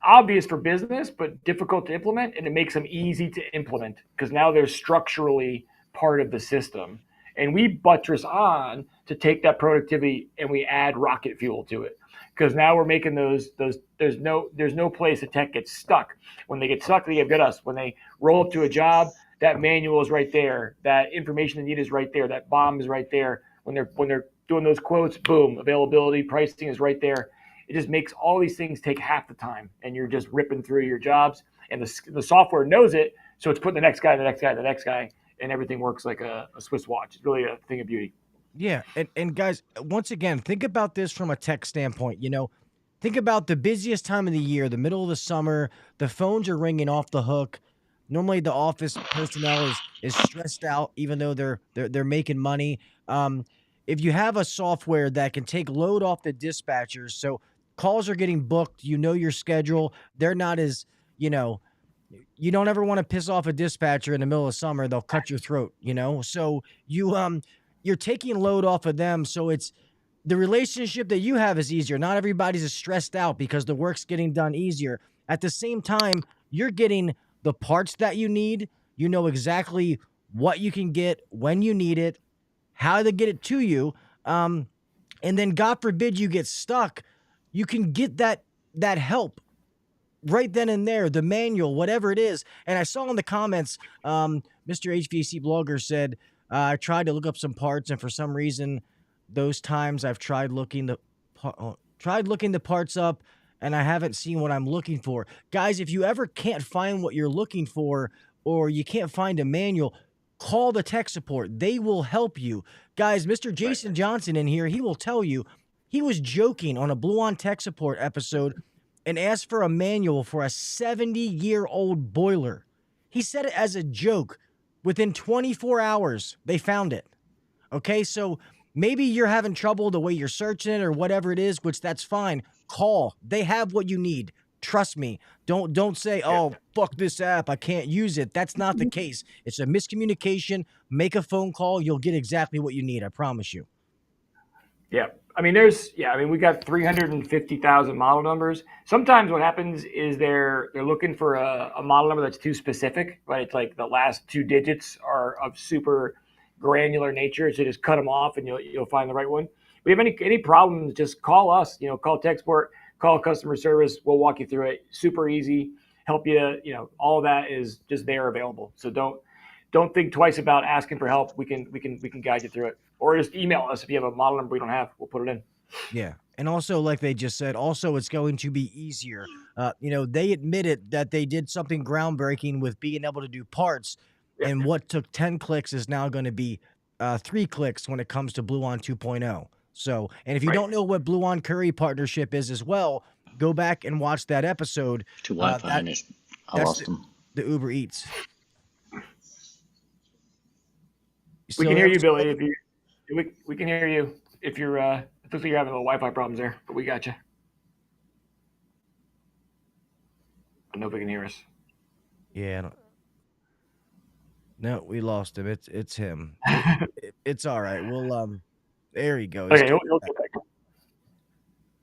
obvious for business but difficult to implement, and it makes them easy to implement because now they're structurally part of the system. And we buttress on to take that productivity and we add rocket fuel to it, because now we're making those there's no place the tech gets stuck. When they get stuck, they get us. When they roll up to a job, that manual is right there, that information they need is right there, that bomb is right there. When they're doing those quotes, boom, availability, pricing is right there. It just makes all these things take half the time, and you're just ripping through your jobs, and the software knows it, so it's putting the next guy, and everything works like a Swiss watch. It's really a thing of beauty. Yeah, and guys, once again, think about this from a tech standpoint. Think about the busiest time of the year, the middle of the summer. The phones are ringing off the hook. Normally, the office personnel is stressed out, even though they're making money. If you have a software that can take load off the dispatchers, so calls are getting booked, your schedule. They're not as, you don't ever want to piss off a dispatcher in the middle of summer. They'll cut your throat, So you're taking load off of them. So it's the relationship that you have is easier. Not everybody's as stressed out because the work's getting done easier. At the same time, you're getting the parts that you need. You know exactly what you can get, when you need it, how to get it to you. And then God forbid you get stuck, you can get that help right then and there, the manual, whatever it is. And I saw in the comments, Mr. HVAC Blogger said, I tried to look up some parts, and for some reason, those times I've tried looking the parts up, and I haven't seen what I'm looking for. Guys, if you ever can't find what you're looking for, or you can't find a manual, call the tech support. They will help you. Guys, Mr. Jason Johnson in here, he will tell you he was joking on a Bluon tech support episode and asked for a manual for a 70-year-old boiler. He said it as a joke. Within 24 hours, they found it. Okay, so maybe you're having trouble the way you're searching it or whatever it is, which that's fine. Call. They have what you need. Trust me. Don't say, oh, fuck this app, I can't use it. That's not the case. It's a miscommunication. Make a phone call. You'll get exactly what you need. I promise you. Yeah. I mean, we got 350,000 model numbers. Sometimes what happens is they're looking for a model number that's too specific, right? It's like the last 2 digits are of super granular nature. So just cut them off and you'll find the right one. If you have any problems, just call us, call tech support, call customer service. We'll walk you through it. Super easy, help you. All of that is just there available. So don't think twice about asking for help. We can guide you through it. Or just email us if you have a model number we don't have. We'll put it in. Yeah. And also, like they just said, it's going to be easier. They admitted that they did something groundbreaking with being able to do parts. Yeah. And what took 10 clicks is now going to be 3 clicks when it comes to Bluon 2.0. So, and if you don't know what Bluon Curry partnership is as well, go back and watch that episode. To Wi-Fi. I lost them. The Uber Eats. We can hear you, Billy. We can hear you if you're. It looks like you're having a little Wi-Fi problems there, but we got you. I don't know if we can hear us. Yeah. No, we lost him. It's him. It's all right. We'll There he goes. Okay, he'll get back.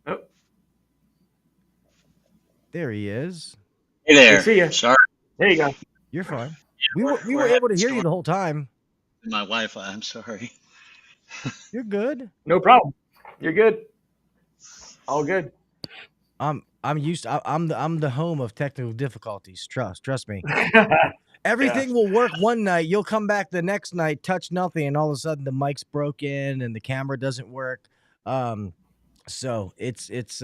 Oh. There he is. Hey there. I see you. Sorry. There you go. You're fine. We were able to hear you the whole time. My Wi-Fi. I'm sorry. You're good. No problem. You're good. All good. I'm the home of technical difficulties. Trust me. Everything will work one night. You'll come back the next night, touch nothing, and all of a sudden the mic's broken and the camera doesn't work. So it's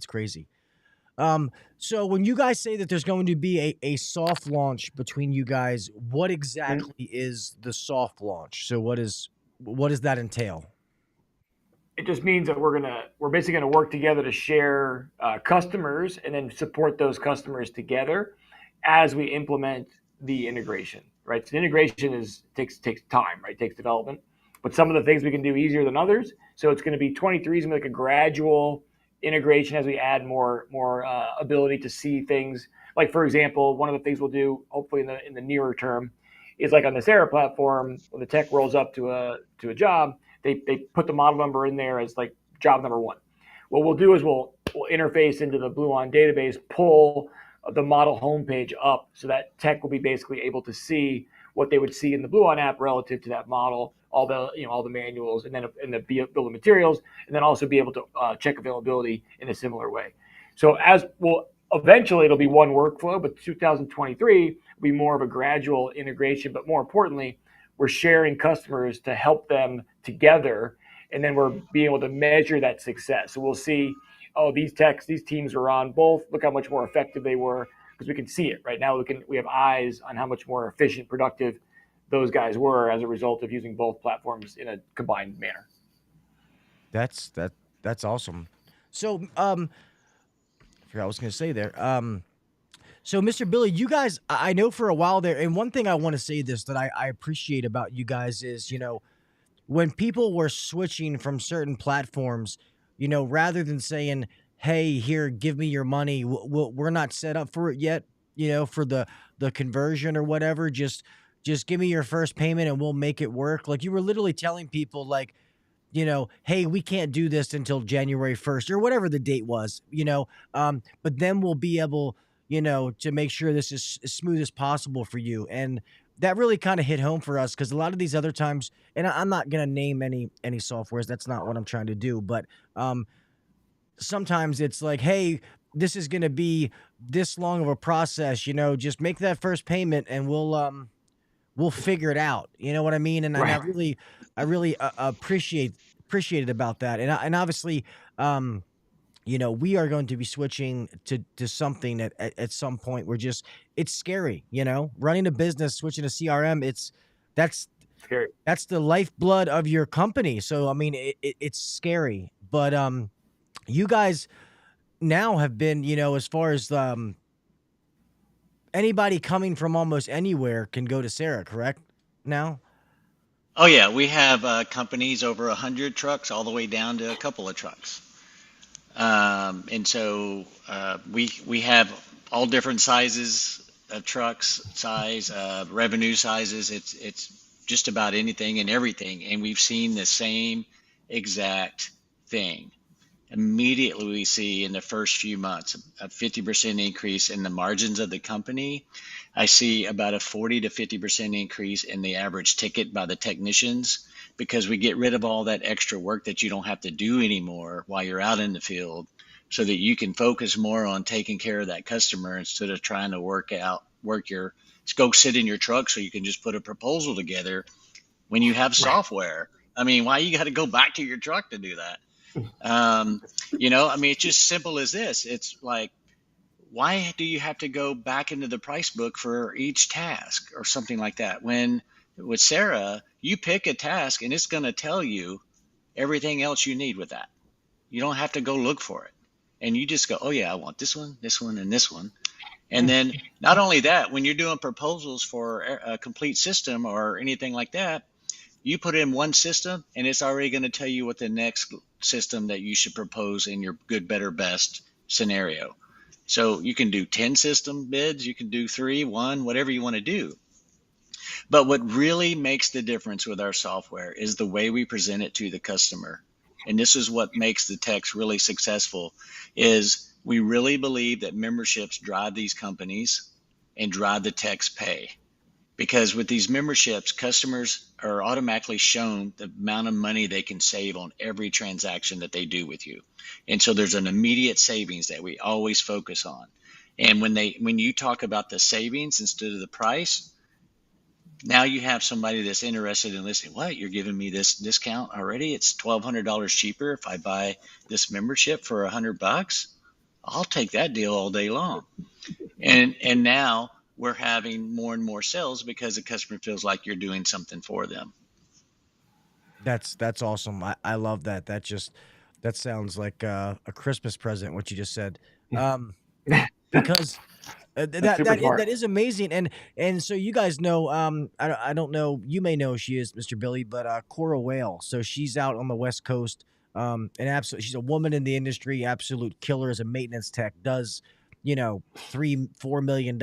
crazy. So when you guys say that there's going to be a soft launch between you guys, what exactly is the soft launch? So what does that entail? It just means that we're basically gonna work together to share customers and then support those customers together as we implement the integration, right? So the integration takes time, right? It takes development, but some of the things we can do easier than others. So it's going to be 23 is going to be like a gradual integration as we add more ability to see things. Like, for example, one of the things we'll do hopefully in the nearer term is like on the Sera platform, when the tech rolls up to a job, they put the model number in there as like job number 1. What we'll do is we'll interface into the Bluon database, pull the model homepage up, so that tech will be basically able to see what they would see in the Bluon app relative to that model, all the manuals, and then in the bill of materials, and then also be able to check availability in a similar way. So eventually it'll be one workflow, but 2023 will be more of a gradual integration. But more importantly, we're sharing customers to help them together, and then we're being able to measure that success. So we'll see, these teams were on both. Look how much more effective they were, because we can see it right now. We have eyes on how much more efficient, productive those guys were as a result of using both platforms in a combined manner. That's awesome. So I forgot what I was going to say there. So Mr. Billy, you guys, I know for a while there, and one thing I want to say this that I appreciate about you guys is, when people were switching from certain platforms, rather than saying, hey, here, give me your money, we're not set up for it yet, for the conversion or whatever, just give me your first payment and we'll make it work. Like, you were literally telling people, like, hey, we can't do this until January 1st or whatever the date was, but then we'll be able, to make sure this is as smooth as possible for you. And that really kind of hit home for us, because a lot of these other times, and I'm not going to name any softwares, that's not what I'm trying to do, but sometimes it's like, hey, this is going to be this long of a process, just make that first payment and we'll figure it out. You know what I mean? And right. I really appreciate it about that. And obviously, we are going to be switching to something that at some point it's scary, running a business, switching to CRM. That's Scary. that's the lifeblood of your company. So, I mean, it's scary, but, you guys now have been, as far as, anybody coming from almost anywhere can go to Sera, correct? Now? Oh yeah, we have companies over 100 trucks all the way down to a couple of trucks. And so we have all different sizes of trucks, revenue sizes. It's just about anything and everything, and we've seen the same exact thing. Immediately, we see in the first few months a 50% increase in the margins of the company. I see about a 40 to 50% increase in the average ticket by the technicians, because we get rid of all that extra work that you don't have to do anymore while you're out in the field, so that you can focus more on taking care of that customer instead of trying to go sit in your truck so you can just put a proposal together when you have software. I mean, why you got to go back to your truck to do that? It's just simple as this. It's like, why do you have to go back into the price book for each task or something like that? When with Sera, you pick a task and it's going to tell you everything else you need with that. You don't have to go look for it. And you just go, oh yeah, I want this one, and this one. And then not only that, when you're doing proposals for a complete system or anything like that, you put in one system and it's already going to tell you what the next system that you should propose in your good, better, best scenario. So you can do 10 system bids, you can do 3, 1, whatever you want to do. But what really makes the difference with our software is the way we present it to the customer. And this is what makes the techs really successful, is we really believe that memberships drive these companies and drive the techs' pay. Because with these memberships, customers are automatically shown the amount of money they can save on every transaction that they do with you. And so there's an immediate savings that we always focus on. And when you talk about the savings instead of the price, now you have somebody that's interested in listening. What? You're giving me this discount already? It's $1,200 cheaper if I buy this membership for $100. I'll take that deal all day long. And now we're having more and more sales because the customer feels like you're doing something for them. That's awesome. I love that. That sounds like a Christmas present, what you just said. Because that is amazing. And so you guys know, I don't know, you may know who she is, Mr. Billy, but Cora Whale. So she's out on the West Coast. She's a woman in the industry, absolute killer as a maintenance tech, does $3-4 million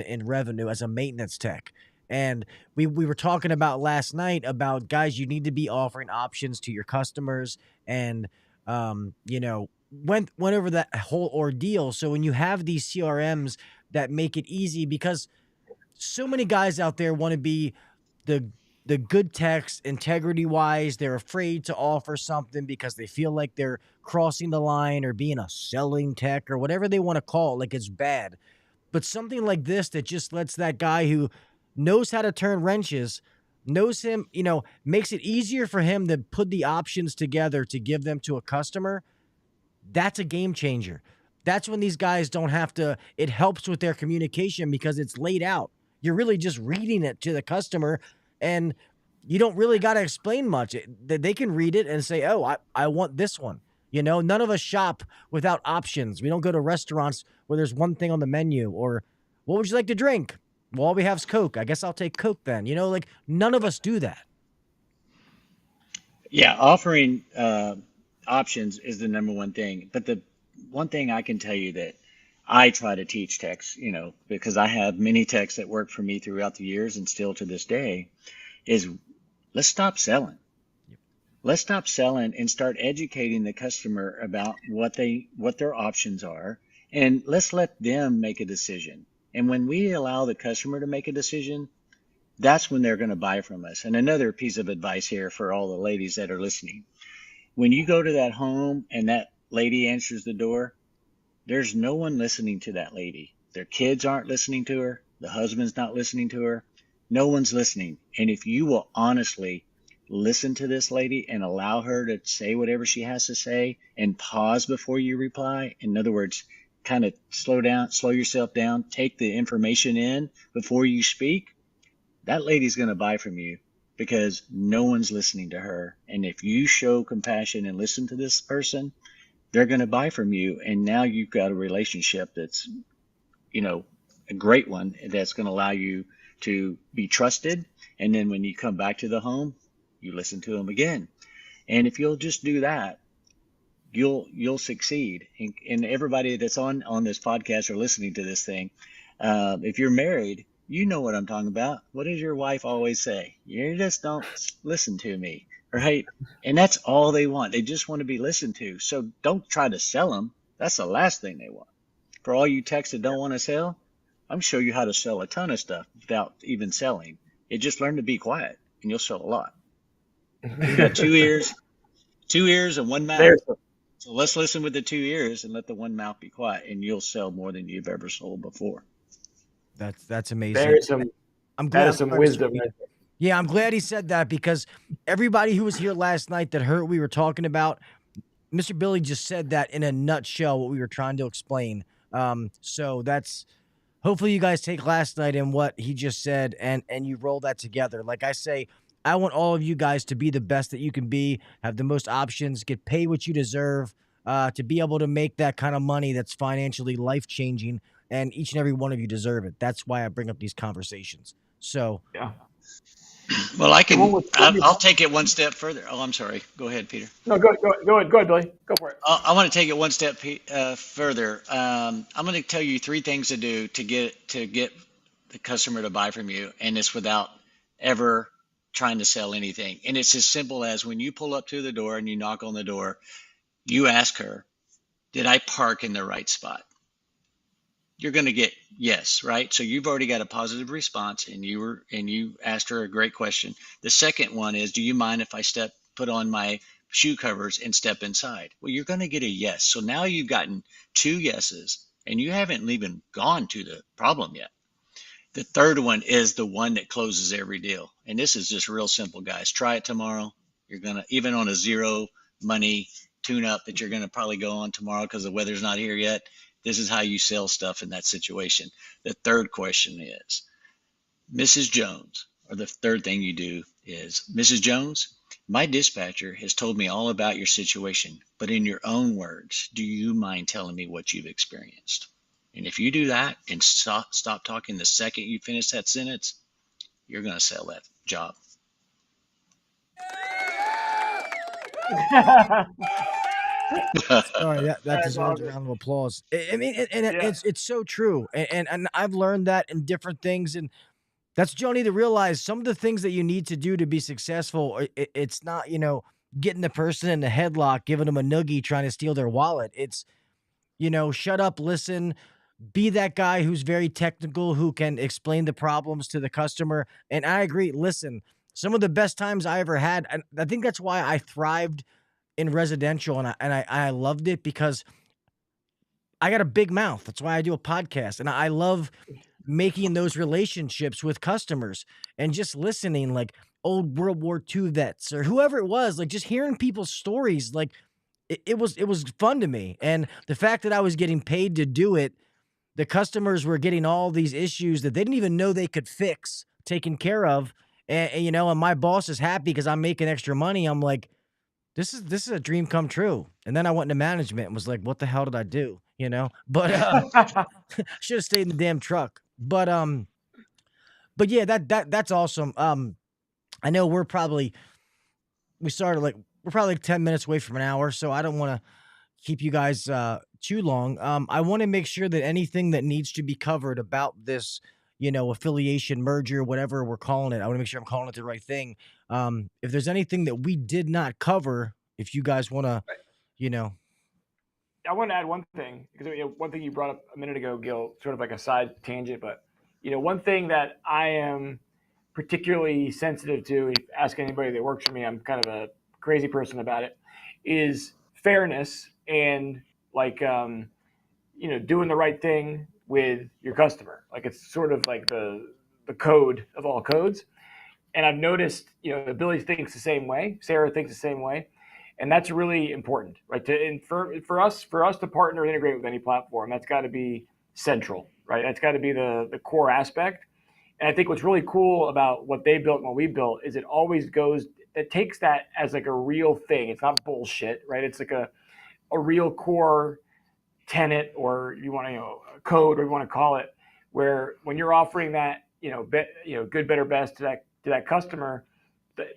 in revenue as a maintenance tech. And we were talking about last night about, guys, you need to be offering options to your customers, and went over that whole ordeal. So when you have these CRMs that make it easy, because so many guys out there want to be the good techs, integrity wise, they're afraid to offer something because they feel like they're crossing the line or being a selling tech or whatever they want to call it, like it's bad. But something like this that just lets that guy who knows how to turn wrenches, knows him, makes it easier for him to put the options together to give them to a customer, that's a game changer. That's when these guys don't have to, it helps with their communication because it's laid out. You're really just reading it to the customer, and you don't really got to explain much. They can read it and say, oh, I want this one. None of us shop without options. We don't go to restaurants where there's one thing on the menu, or what would you like to drink? Well, all we have is Coke. I guess I'll take Coke then. None of us do that. Yeah, offering options is the number one thing. But the one thing I can tell you that I try to teach techs, because I have many techs that work for me throughout the years and still to this day, is let's stop selling. Let's stop selling and start educating the customer about what their options are, and let's let them make a decision. And when we allow the customer to make a decision, that's when they're going to buy from us. And another piece of advice here for all the ladies that are listening: when you go to that home and that lady answers the door, there's no one listening to that lady. Their kids aren't listening to her. The husband's not listening to her. No one's listening. And if you will honestly listen to this lady and allow her to say whatever she has to say and pause before you reply. In other words, kind of slow yourself down, take the information in before you speak. That lady's going to buy from you because no one's listening to her. And if you show compassion and listen to this person, they're going to buy from you. And now you've got a relationship that's, a great one that's going to allow you to be trusted. And then when you come back to the home, you listen to them again. And if you'll just do that, you'll succeed. And everybody that's on this podcast or listening to this thing, if you're married, you know what I'm talking about. What does your wife always say? You just don't listen to me, right? And that's all they want. They just want to be listened to. So don't try to sell them. That's the last thing they want. For all you techs that don't want to sell, I'm show you how to sell a ton of stuff without even selling. You just learn to be quiet and you'll sell a lot. You got 2 ears and one mouth. So let's listen with the 2 ears and let the one mouth be quiet, and you'll sell more than you've ever sold before. That's amazing. There's some wisdom. Yeah, I'm glad he said that, because everybody who was here last night that heard what we were talking about, Mr. Billy just said that in a nutshell, what we were trying to explain. So that's, hopefully you guys take last night and what he just said and you roll that together. Like I say, I want all of you guys to be the best that you can be, have the most options, get paid what you deserve, to be able to make that kind of money that's financially life-changing, and each and every one of you deserve it. That's why I bring up these conversations. So yeah. Well, I'll take it one step further. Oh, I'm sorry. Go ahead, Peter. No, go ahead, Billy. Go for it. I want to take it one step further. I'm going to tell you 3 things to do to get the customer to buy from you, and it's without ever trying to sell anything. And it's as simple as when you pull up to the door and you knock on the door, you ask her, "Did I park in the right spot?" You're going to get yes, right? So you've already got a positive response, and you asked her a great question. The second one is, "Do you mind if I put on my shoe covers and step inside?" Well, you're going to get a yes. So now you've gotten 2 yeses, and you haven't even gone to the problem yet. The third one is the one that closes every deal. And this is just real simple, guys. Try it tomorrow. You're going to, even on a 0 money tune-up that you're going to probably go on tomorrow because the weather's not here yet, this is how you sell stuff in that situation. The third question is, Mrs. Jones, or the third thing you do is, "Mrs. Jones, my dispatcher has told me all about your situation, but in your own words, do you mind telling me what you've experienced?" And if you do that and stop talking the second you finish that sentence, you're going to sell that job. Sorry, that deserves a round of applause. I mean, it's so true, and I've learned that in different things, and that's what y'all need to realize. Some of the things that you need to do to be successful, it's not getting the person in the headlock, giving them a noogie, trying to steal their wallet. It's shut up, listen, be that guy who's very technical, who can explain the problems to the customer. And I agree. Listen, some of the best times I ever had, and I think that's why I thrived in residential, and I loved it, because I got a big mouth. That's why I do a podcast, and I love making those relationships with customers and just listening, like old World War II vets or whoever it was, like just hearing people's stories. Like it was fun to me. And the fact that I was getting paid to do it, the customers were getting all these issues that they didn't even know they could fix, taken care of. And my boss is happy because I'm making extra money. I'm like, this is a dream come true. And then I went into management and was like, what the hell did I do? But should have stayed in the damn truck. But yeah, that's awesome. I know we're probably 10 minutes away from an hour, so I don't want to keep you guys too long. I want to make sure that anything that needs to be covered about this, affiliation, merger, whatever we're calling it, I want to make sure I'm calling it the right thing. If there's anything that we did not cover, if you guys want to, I want to add one thing, because one thing you brought up a minute ago, Gil, sort of like a side tangent, but one thing that I am particularly sensitive to, ask anybody that works for me, I'm kind of a crazy person about it, is fairness and doing the right thing with your customer. Like, it's sort of like the code of all codes. And I've noticed, Billy thinks the same way. Sera thinks the same way. And that's really important, right? And for us to partner and integrate with any platform, that's got to be central, right? That's got to be the core aspect. And I think what's really cool about what they built and what we built is it takes that as like a real thing. It's not bullshit, right? It's like a real core tenet, or you want to, a code, or you want to call it, where when you're offering that, good, better, best to that customer,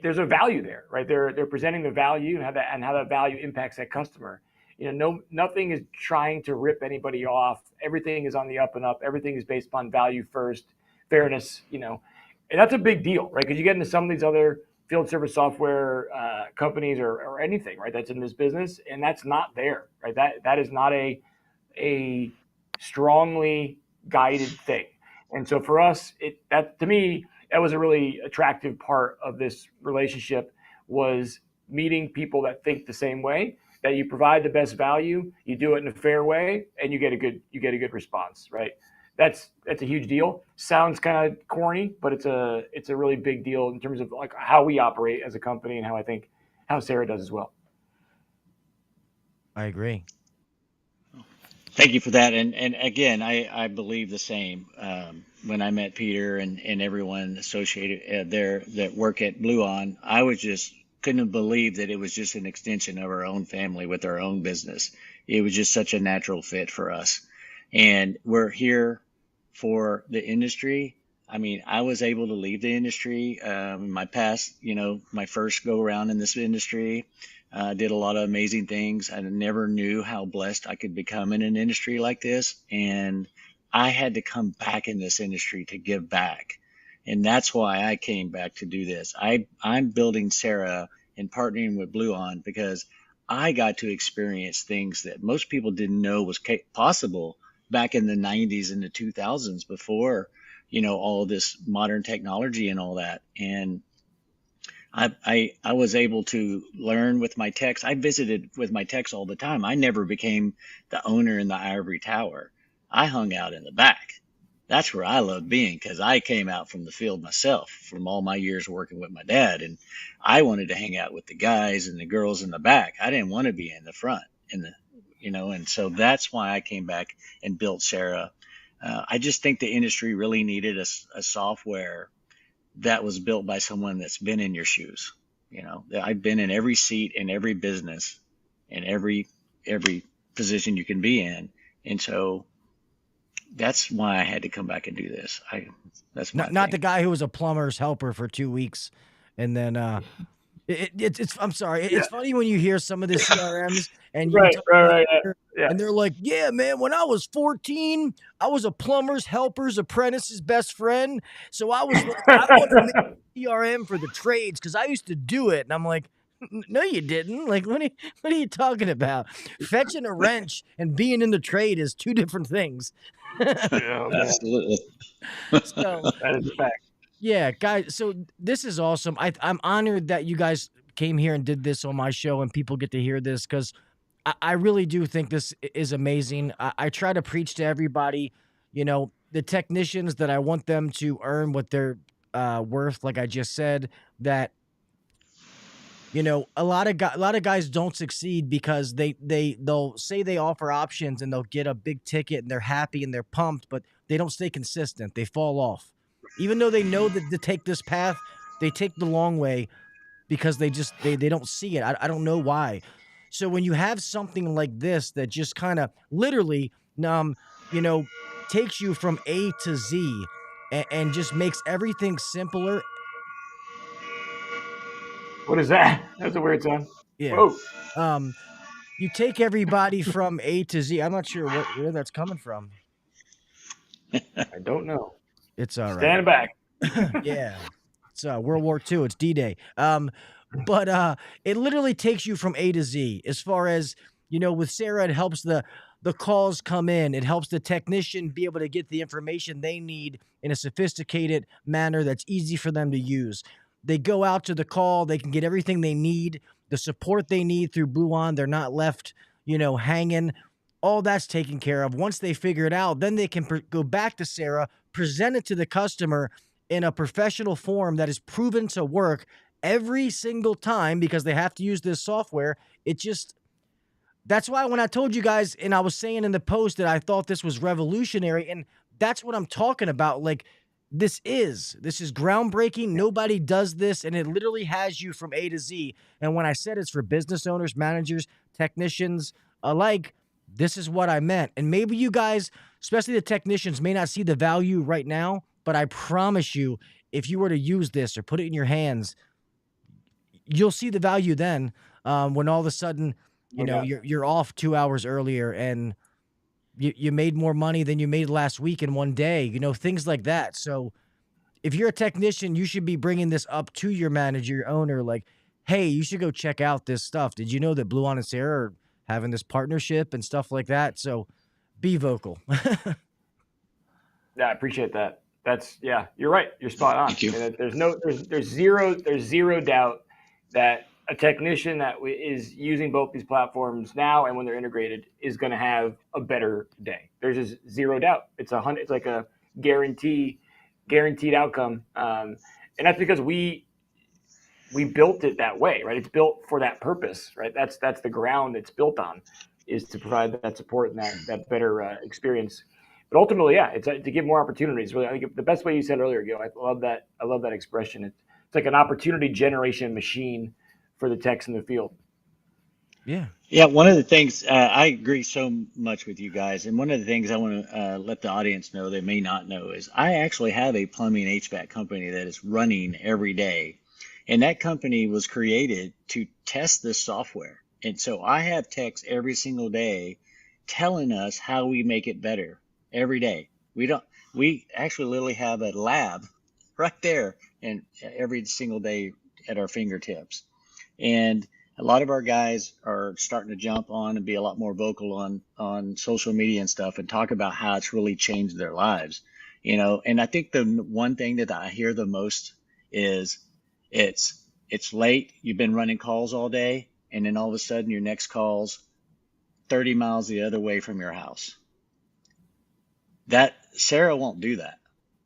there's a value there, right? They're presenting the value and how that value impacts that customer. Nothing is trying to rip anybody off. Everything is on the up and up. Everything is based upon value first, fairness, and that's a big deal, right? Because you get into some of these other field service software companies or anything, right? That's in this business, and that's not there, right? That is not a strongly guided thing. And so for us, to me, that was a really attractive part of this relationship, was meeting people that think the same way, that you provide the best value, you do it in a fair way, and you get a good response, right? That's a huge deal. Sounds kind of corny, but it's a really big deal in terms of like how we operate as a company, and how Sera does as well. I agree. Thank you for that. And again, I believe the same. When I met Peter and everyone associated there that work at Bluon, I was just couldn't believe that it was just an extension of our own family with our own business. It was just such a natural fit for us. And we're here for the industry. I mean, I was able to leave the industry in my past, my first go around in this industry. Did a lot of amazing things. I never knew how blessed I could become in an industry like this. And I had to come back in this industry to give back. And that's why I came back to do this. I'm building Sera and partnering with Bluon because I got to experience things that most people didn't know was possible back in the 90s and the 2000s before, all this modern technology and all that. And I was able to learn with my techs. I visited with my techs all the time. I never became the owner in the ivory tower. I hung out in the back. That's where I love being, because I came out from the field myself from all my years working with my dad. And I wanted to hang out with the guys and the girls in the back. I didn't want to be in the front and so that's why I came back and built Sera. I just think the industry really needed a software that was built by someone that's been in your shoes. I've been in every seat in every business in every position you can be in. And so that's why I had to come back and do this. That's not the guy who was a plumber's helper for 2 weeks. And then, it's I'm sorry. It's funny when you hear some of the CRMs and right. Yeah. And they're like, yeah, man, when I was 14, I was a plumber's helper's apprentice's best friend. So I was like, I want to make a CRM for the trades because I used to do it. And I'm like, no, you didn't. Like, what are you talking about? Fetching a wrench and being in the trade is two different things. Absolutely. So, that is a fact. Yeah, guys. So this is awesome. I'm honored that you guys came here and did this on my show and people get to hear this because I really do think this is amazing. I try to preach to everybody, the technicians, that I want them to earn what they're worth. Like I just said, that, a lot of guys don't succeed because they'll say they offer options and they'll get a big ticket and they're happy and they're pumped, but they don't stay consistent. They fall off. Even though they know that to take this path, they take the long way because they don't see it. I don't know why. So when you have something like this that just kind of literally, takes you from A to Z and just makes everything simpler. What is that? That's a weird sound. Yeah. Whoa. You take everybody from A to Z. I'm not sure where that's coming from. I don't know. It's all right. Stand back. Yeah. It's World War II. It's D-Day. But it literally takes you from A to Z. As far as, with Sera, it helps the calls come in. It helps the technician be able to get the information they need in a sophisticated manner that's easy for them to use. They go out to the call. They can get everything they need, the support they need through Bluon. They're not left, hanging. All that's taken care of. Once they figure it out, then they can go back to Sera, present it to the customer, in a professional form that is proven to work every single time because they have to use this software. That's why when I told you guys, and I was saying in the post that I thought this was revolutionary, and that's what I'm talking about. Like, this is groundbreaking. Nobody does this, and it literally has you from A to Z. And when I said it's for business owners, managers, technicians alike, this is what I meant. And maybe you guys, especially the technicians, may not see the value right now, but I promise you, if you were to use this or put it in your hands, you'll see the value then, when all of a sudden, you're off 2 hours earlier and you made more money than you made last week in one day, things like that. So if you're a technician, you should be bringing this up to your manager, your owner, like, hey, you should go check out this stuff. Did you know that Bluon and Sera are having this partnership and stuff like that? So be vocal. Yeah, I appreciate that. You're right. You're spot on. Thank you. There's zero doubt that a technician that is using both these platforms now and when they're integrated is going to have a better day. There's just zero doubt. It's like a guaranteed outcome, and that's because we built it that way, right? It's built for that purpose, right? That's the ground it's built on, is to provide that support and that better experience. But ultimately, it's to give more opportunities. Really, I think the best way you said earlier, Gil, I love that expression. It's like an opportunity generation machine for the techs in the field. Yeah. Yeah, one of the things I agree so much with you guys, and one of the things I want to let the audience know they may not know is I actually have a plumbing HVAC company that is running every day, and that company was created to test this software. And so I have techs every single day telling us how we make it better every day. We actually literally have a lab right there and every single day at our fingertips. And a lot of our guys are starting to jump on and be a lot more vocal on social media and stuff and talk about how it's really changed their lives, and I think the one thing that I hear the most is it's late. You've been running calls all day, and then all of a sudden your next call's 30 miles the other way from your house. That Sera won't do that.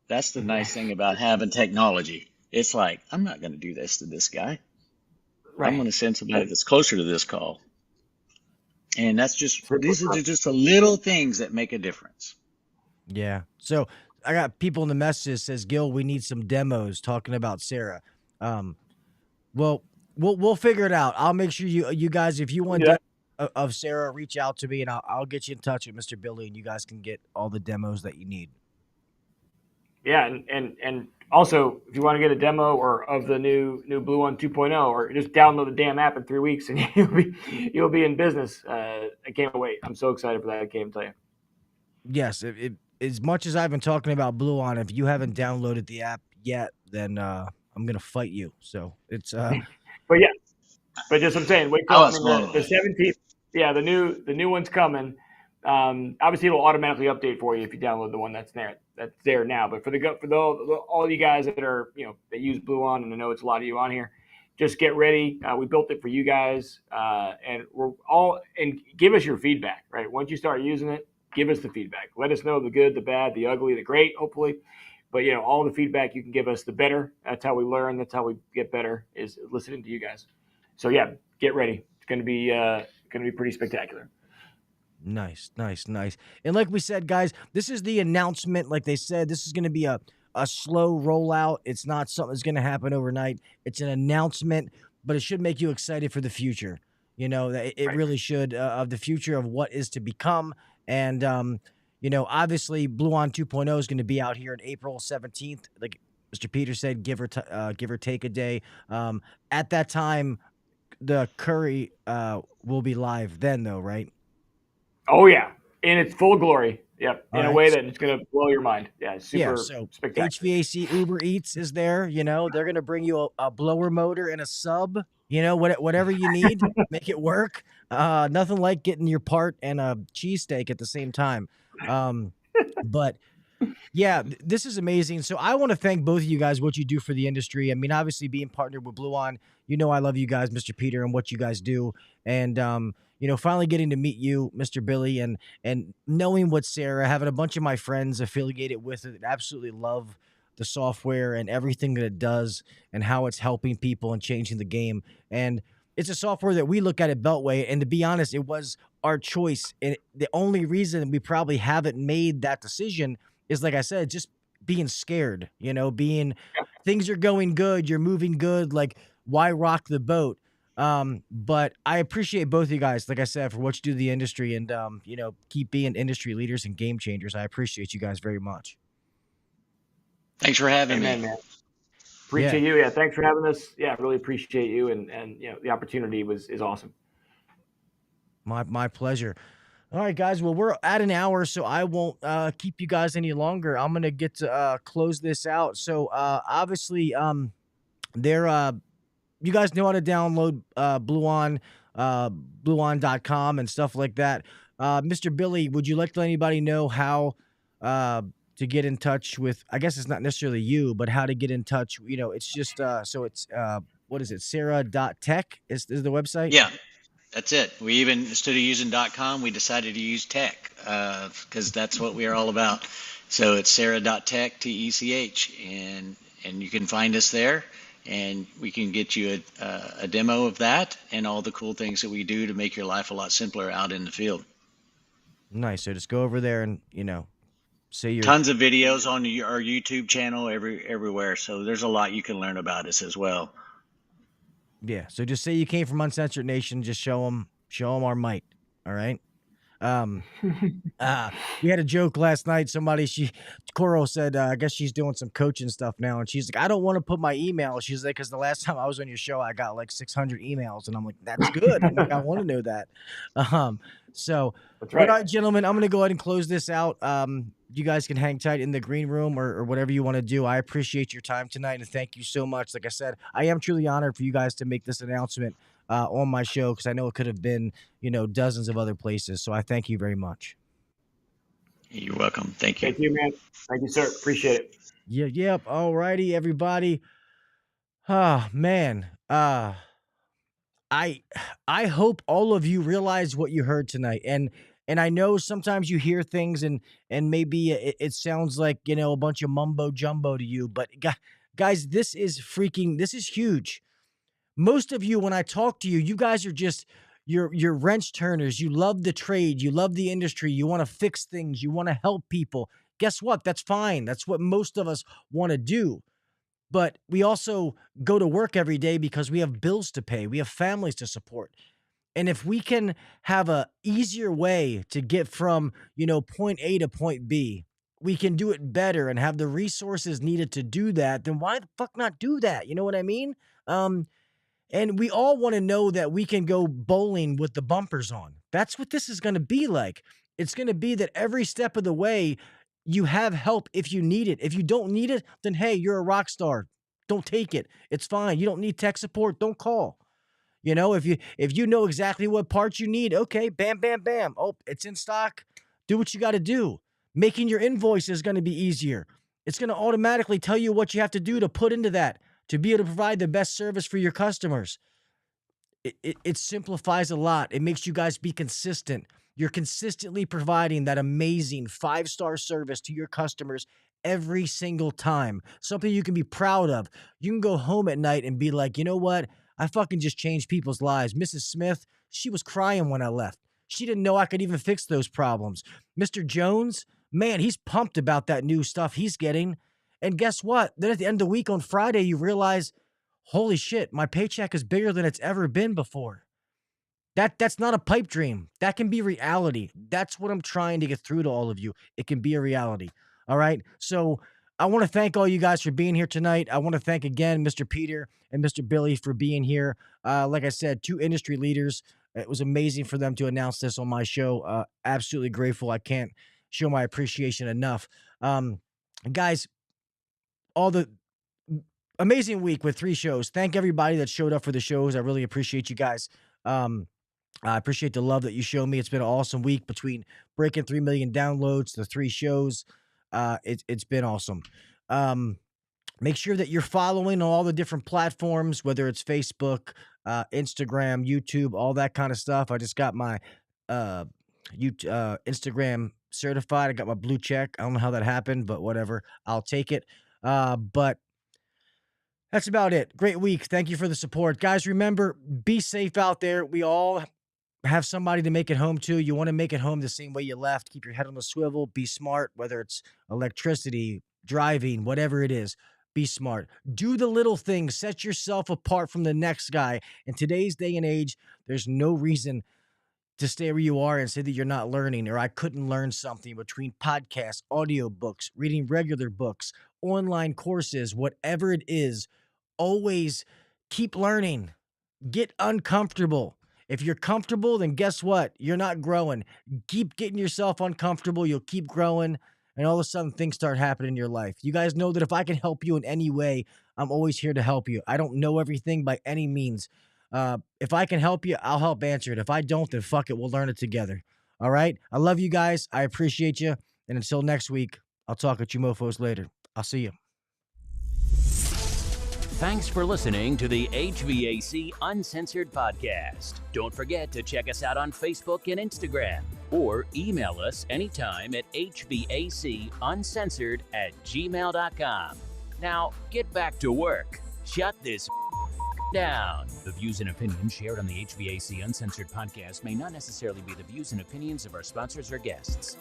That's the nice thing about having technology. It's like, I'm not going to do this to this guy. Right. I'm going to send somebody that's closer to this call. And these are just the little things that make a difference. Yeah. So I got people in the messages says, Gil, we need some demos talking about Sera. Well, we'll figure it out. I'll make sure you guys, if you want of Sera, reach out to me and I'll get you in touch with Mr. Billy and you guys can get all the demos that you need. Yeah. And also, if you want to get a demo or of the new Bluon 2.0, or just download the damn app in 3 weeks and you'll be in business. I can't wait. I'm so excited for that. I can't even tell you. Yes. As much as I've been talking about Bluon, if you haven't downloaded the app yet, then I'm going to fight you. So it's but just what I'm saying, wait till the 17th. Yeah, the new one's coming. Obviously, it'll automatically update for you if you download the one that's there now. But for all you guys that are that use Bluon, and I know it's a lot of you on here, just get ready. We built it for you guys, and give us your feedback. Right, once you start using it, give us the feedback. Let us know the good, the bad, the ugly, the great. Hopefully, but all the feedback you can give us, the better. That's how we learn. That's how we get better. Is listening to you guys. So yeah, get ready. It's going to be pretty spectacular. Nice. And like we said, guys, this is the announcement. Like they said, this is going to be a slow rollout. It's not something that's going to happen overnight. It's an announcement, but it should make you excited for the future. It really should, of the future of what is to become. And, obviously Bluon 2.0 is going to be out here on April 17th. Like Mr. Peter said, give or take a day. At that time, the Curry will be live then, though, right? Oh, yeah. In its full glory. Yep. In All a way that it's going to blow your mind. Yeah. Super spectacular. HVAC Uber Eats is there. They're going to bring you a blower motor and a sub, whatever you need, make it work. Nothing like getting your part and a cheesesteak at the same time. But yeah, this is amazing. So I want to thank both of you guys, what you do for the industry. I mean, obviously being partnered with Bluon, I love you guys, Mr. Peter, and what you guys do. And, finally getting to meet you, Mr. Billy, and knowing what Sera, having a bunch of my friends affiliated with it, absolutely love the software and everything that it does and how it's helping people and changing the game. And it's a software that we look at Beltway, and to be honest, it was our choice. And the only reason we probably haven't made that decision is, like I said, just being scared, being things are going good, you're moving good, like why rock the boat? But I appreciate both of you guys, like I said, for what you do to the industry, and keep being industry leaders and game changers. I appreciate you guys very much. Thanks for having me. Man. Appreciate you. Yeah, thanks for having us. Yeah, really appreciate you, and the opportunity is awesome. My pleasure. All right, guys. Well, we're at an hour, so I won't keep you guys any longer. I'm gonna get to close this out. So obviously, you guys know how to download Bluon, Bluon.com and stuff like that. Mr. Billy, would you like to let anybody know how to get in touch with, I guess it's not necessarily you, but how to get in touch? It's just what is it? Sera.tech is the website? Yeah, that's it. We even, instead of using .com, we decided to use tech because that's what we are all about. So it's Sera.tech, TECH, and you can find us there. And we can get you a demo of that and all the cool things that we do to make your life a lot simpler out in the field. Nice. So just go over there and, say your... Tons of videos on our YouTube channel everywhere. So there's a lot you can learn about us as well. Yeah. So just say you came from Uncensored Nation. Just show them our might. All right. We had a joke last night. Coral said, I guess she's doing some coaching stuff now. And she's like, I don't want to put my email. She's like, because the last time I was on your show, I got like 600 emails. And I'm like, that's good. I'm like, I want to know that. So that's right. All right, gentlemen, I'm going to go ahead and close this out. You guys can hang tight in the green room or whatever you want to do. I appreciate your time tonight. And thank you so much. Like I said, I am truly honored for you guys to make this announcement on my show, because I know it could have been, dozens of other places. So I thank you very much. You're welcome. Thank you. Thank you, man. Thank you, sir. Appreciate it. Yeah. Yep. All righty, everybody. Oh, man. I hope all of you realize what you heard tonight. And I know sometimes you hear things and maybe it sounds like, a bunch of mumbo jumbo to you, but guys, this is huge. Most of you, when I talk to you, you guys are just, you're wrench turners. You love the trade. You love the industry. You want to fix things. You want to help people. Guess what? That's fine. That's what most of us want to do. But we also go to work every day because we have bills to pay. We have families to support. And if we can have a easier way to get from, point A to point B, we can do it better and have the resources needed to do that, then why the fuck not do that? You know what I mean? And we all want to know that we can go bowling with the bumpers on. That's what this is going to be like. It's going to be that every step of the way, you have help if you need it. If you don't need it, then hey, you're a rock star. Don't take it. It's fine. You don't need tech support. Don't call. If you know exactly what parts you need, okay, bam, bam, bam. Oh, it's in stock. Do what you got to do. Making your invoice is going to be easier. It's going to automatically tell you what you have to do to put into that, to be able to provide the best service for your customers. It simplifies a lot. It makes you guys be consistent. You're consistently providing that amazing 5-star service to your customers every single time. Something you can be proud of. You can go home at night and be like, you know what? I fucking just changed people's lives. Mrs. Smith, she was crying when I left. She didn't know I could even fix those problems. Mr. Jones, man, he's pumped about that new stuff he's getting. And guess what? Then at the end of the week on Friday, you realize, holy shit, my paycheck is bigger than it's ever been before. That's not a pipe dream. That can be reality. That's what I'm trying to get through to all of you. It can be a reality. All right. So I want to thank all you guys for being here tonight. I want to thank again Mr. Peter and Mr. Billy for being here. Like I said, 2 industry leaders. It was amazing for them to announce this on my show. Absolutely grateful. I can't show my appreciation enough. Guys, all the amazing week with 3 shows. Thank everybody that showed up for the shows. I really appreciate you guys. I appreciate the love that you show me. It's been an awesome week between breaking 3 million downloads, the 3 shows. It's been awesome. Make sure that you're following on all the different platforms, whether it's Facebook, Instagram, YouTube, all that kind of stuff. I just got my Instagram certified. I got my blue check. I don't know how that happened, but whatever. I'll take it. But that's about it. Great week. Thank you for the support. Guys, remember, be safe out there. We all have somebody to make it home to. You want to make it home the same way you left. Keep your head on the swivel. Be smart, whether it's electricity, driving, whatever it is. Be smart. Do the little things. Set yourself apart from the next guy. In today's day and age, there's no reason to stay where you are and say that you're not learning or I couldn't learn something. Between podcasts, audiobooks, reading regular books, online courses, whatever it is, always keep learning. Get uncomfortable. If you're comfortable, then guess what? You're not growing. Keep getting yourself uncomfortable. You'll keep growing. And all of a sudden, things start happening in your life. You guys know that if I can help you in any way, I'm always here to help you. I don't know everything by any means. If I can help you, I'll help answer it. If I don't, then fuck it. We'll learn it together. All right? I love you guys. I appreciate you. And until next week, I'll talk at you mofos later. I'll see you. Thanks for listening to the HVAC Uncensored Podcast. Don't forget to check us out on Facebook and Instagram, or email us anytime at hvacuncensored@gmail.com. Now, get back to work. Shut this down. The views and opinions shared on the HVAC Uncensored Podcast may not necessarily be the views and opinions of our sponsors or guests.